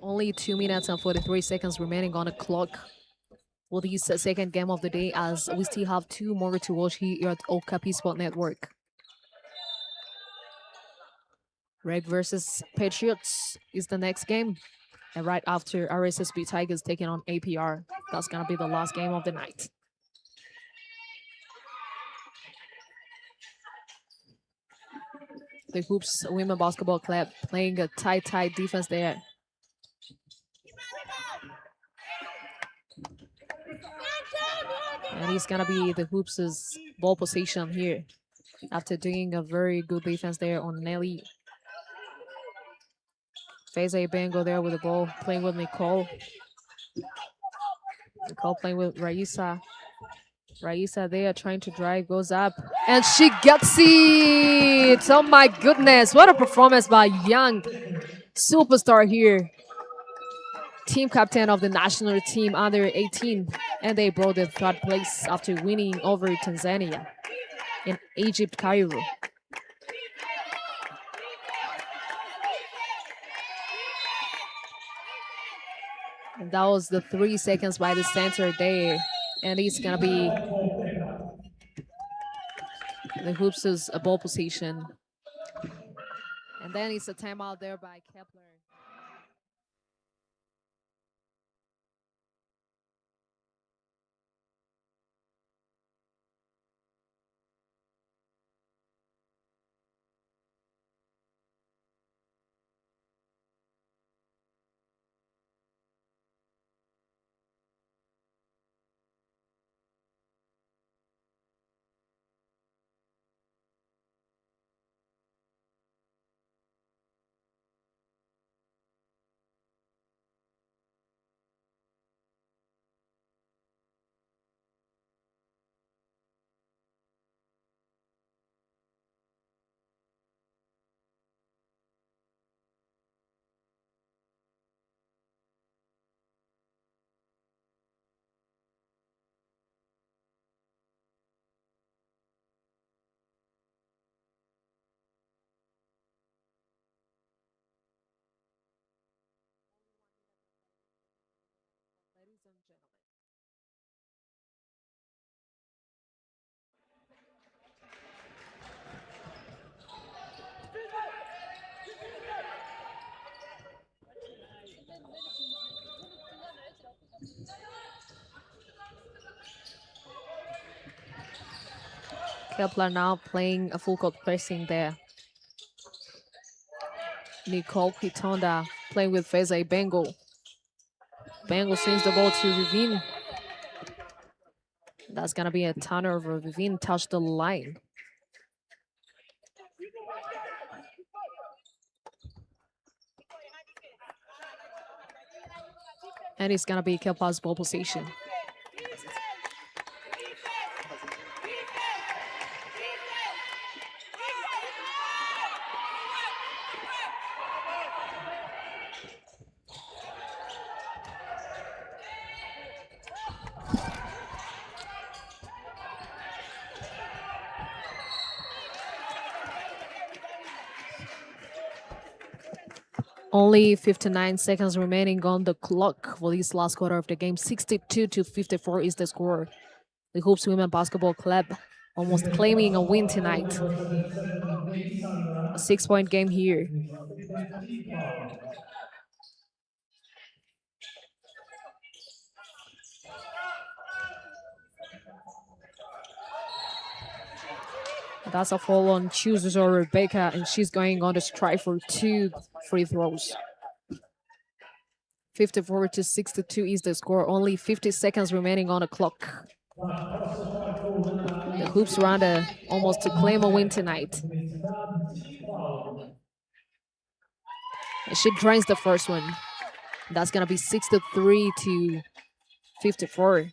Only 2 minutes and 43 seconds remaining on the clock for this second game of the day, as we still have 2 more to watch here at Okapi Sport Network. Red versus Patriots is the next game. And right after RSSB Tigers taking on APR, that's going to be the last game of the night. The Hoops Women Basketball Club playing a tight defense there. And it's going to be the Hoops' ball position here after doing a very good defense there on Nelly. Feza Bengo there with the ball, playing with Nicole. Nicole playing with Raisa. Raisa there trying to drive, goes up, and she gets it! Oh my goodness, what a performance by young superstar here. Team captain of the national team under 18, and they brought the 3rd place after winning over Tanzania in Egypt, Cairo. And that was the 3 seconds by the center there. And it's going to be the Hoops' ball position. And then it's a timeout there by KEPLER. Ladies and gentlemen. KEPLER now playing a full court pressing there. Nicole Pitonda playing with Feza Bengo. Bengo sends the ball to Vivin. That's going to be a turnover. Vivin touched the line. And it's going to be KEPLER's ball position. Only 59 seconds remaining on the clock for this last quarter of the game. 62-54 is the score. The Hoops Women Basketball Club almost claiming a win tonight. A 6-point game here. That's a fall on chooses or Rebecca, and she's going on to strike for 2 free throws. 54-62 is the score. Only 50 seconds remaining on the clock. The Hoops Rwanda almost to claim a win tonight. And she drains the first one. That's going to be 63-54.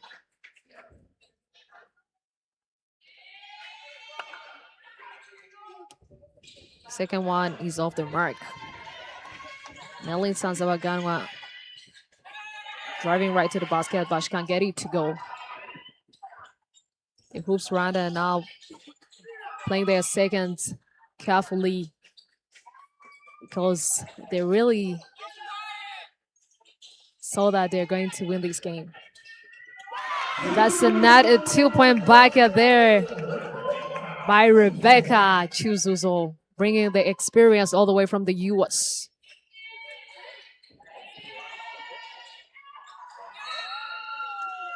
Second one is off the mark. Nelly Sanzabaganwa driving right to the basket, but she can't get it to go. The Hoops Rwanda now playing their seconds carefully because they really saw that they're going to win this game. And that's not a 2-point bucket there by Rebecca Chuzuzo, bringing the experience all the way from the US.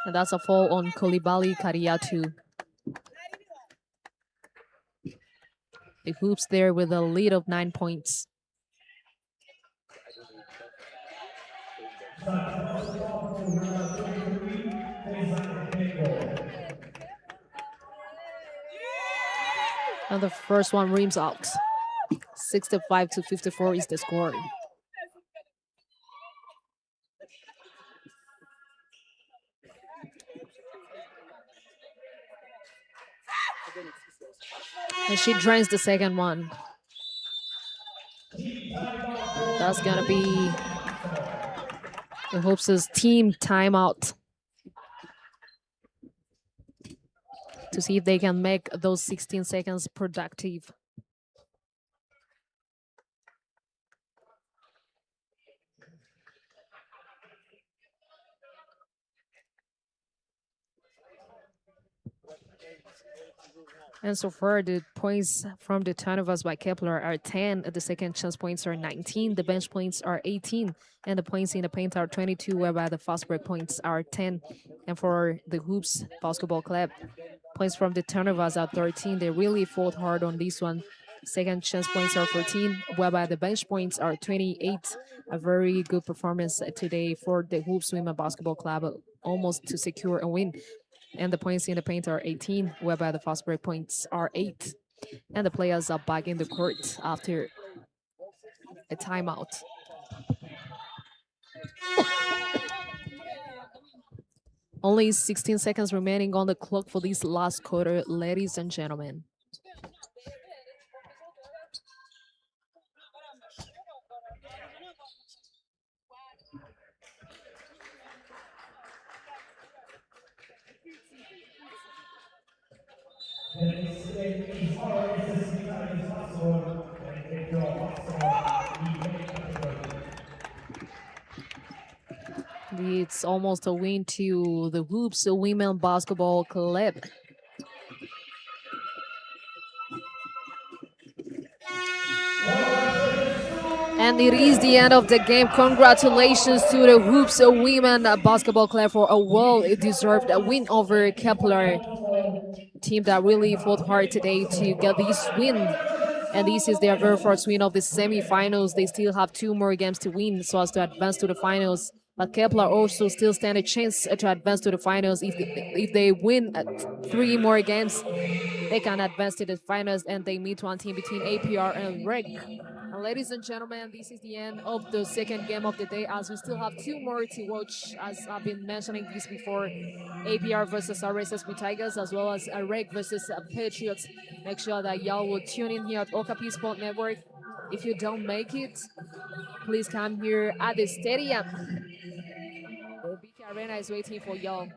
And that's a foul on Kolibali Kariatu. The Hoops there with a lead of 9 points. And the first one rims out. 65-54 is the score. And she drains the second one. That's gonna be the Hoops' team timeout to see if they can make those 16 seconds productive. And so far, the points from the turnovers by KEPLER are 10. The second chance points are 19. The bench points are 18. And the points in the paint are 22, whereby the fast break points are 10. And for the Hoops Basketball Club, points from the turnovers are 13. They really fought hard on this one. Second chance points are 14, whereby the bench points are 28. A very good performance today for the Hoops Women Basketball Club, almost to secure a win. And the points in the paint are 18, whereby the fast break points are 8. And the players are back in the court after a timeout. Only 16 seconds remaining on the clock for this last quarter, ladies and gentlemen. It's almost a win to the Hoops Women Basketball Club. And it is the end of the game. Congratulations to the Hoops Women Basketball Club for a well-deserved win over KEPLER. Team that really fought hard today to get this win. And this is their very first win of the semi-finals. They still have 2 more games to win so as to advance to the finals. But KEPLER also still stand a chance to advance to the finals. If they win 3 more games, they can advance to the finals, and they meet one team between APR and REG. And ladies and gentlemen, this is the end of the second game of the day, as we still have 2 more to watch. As I've been mentioning this before, APR versus RSSB Tigers, as well as REG versus Patriots. Make sure that y'all will tune in here at Okapi Sport Network. If you don't make it, please come here at the stadium. The BK Arena is waiting for y'all.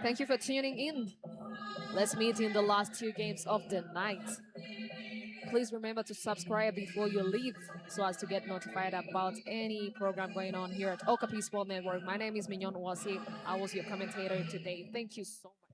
Thank you for tuning in. Let's meet in the last 2 games of the night. Please remember to subscribe before you leave so as to get notified about any program going on here at Okapi Sport Network. My name is Mignon Wasi. I was your commentator today. Thank you so much.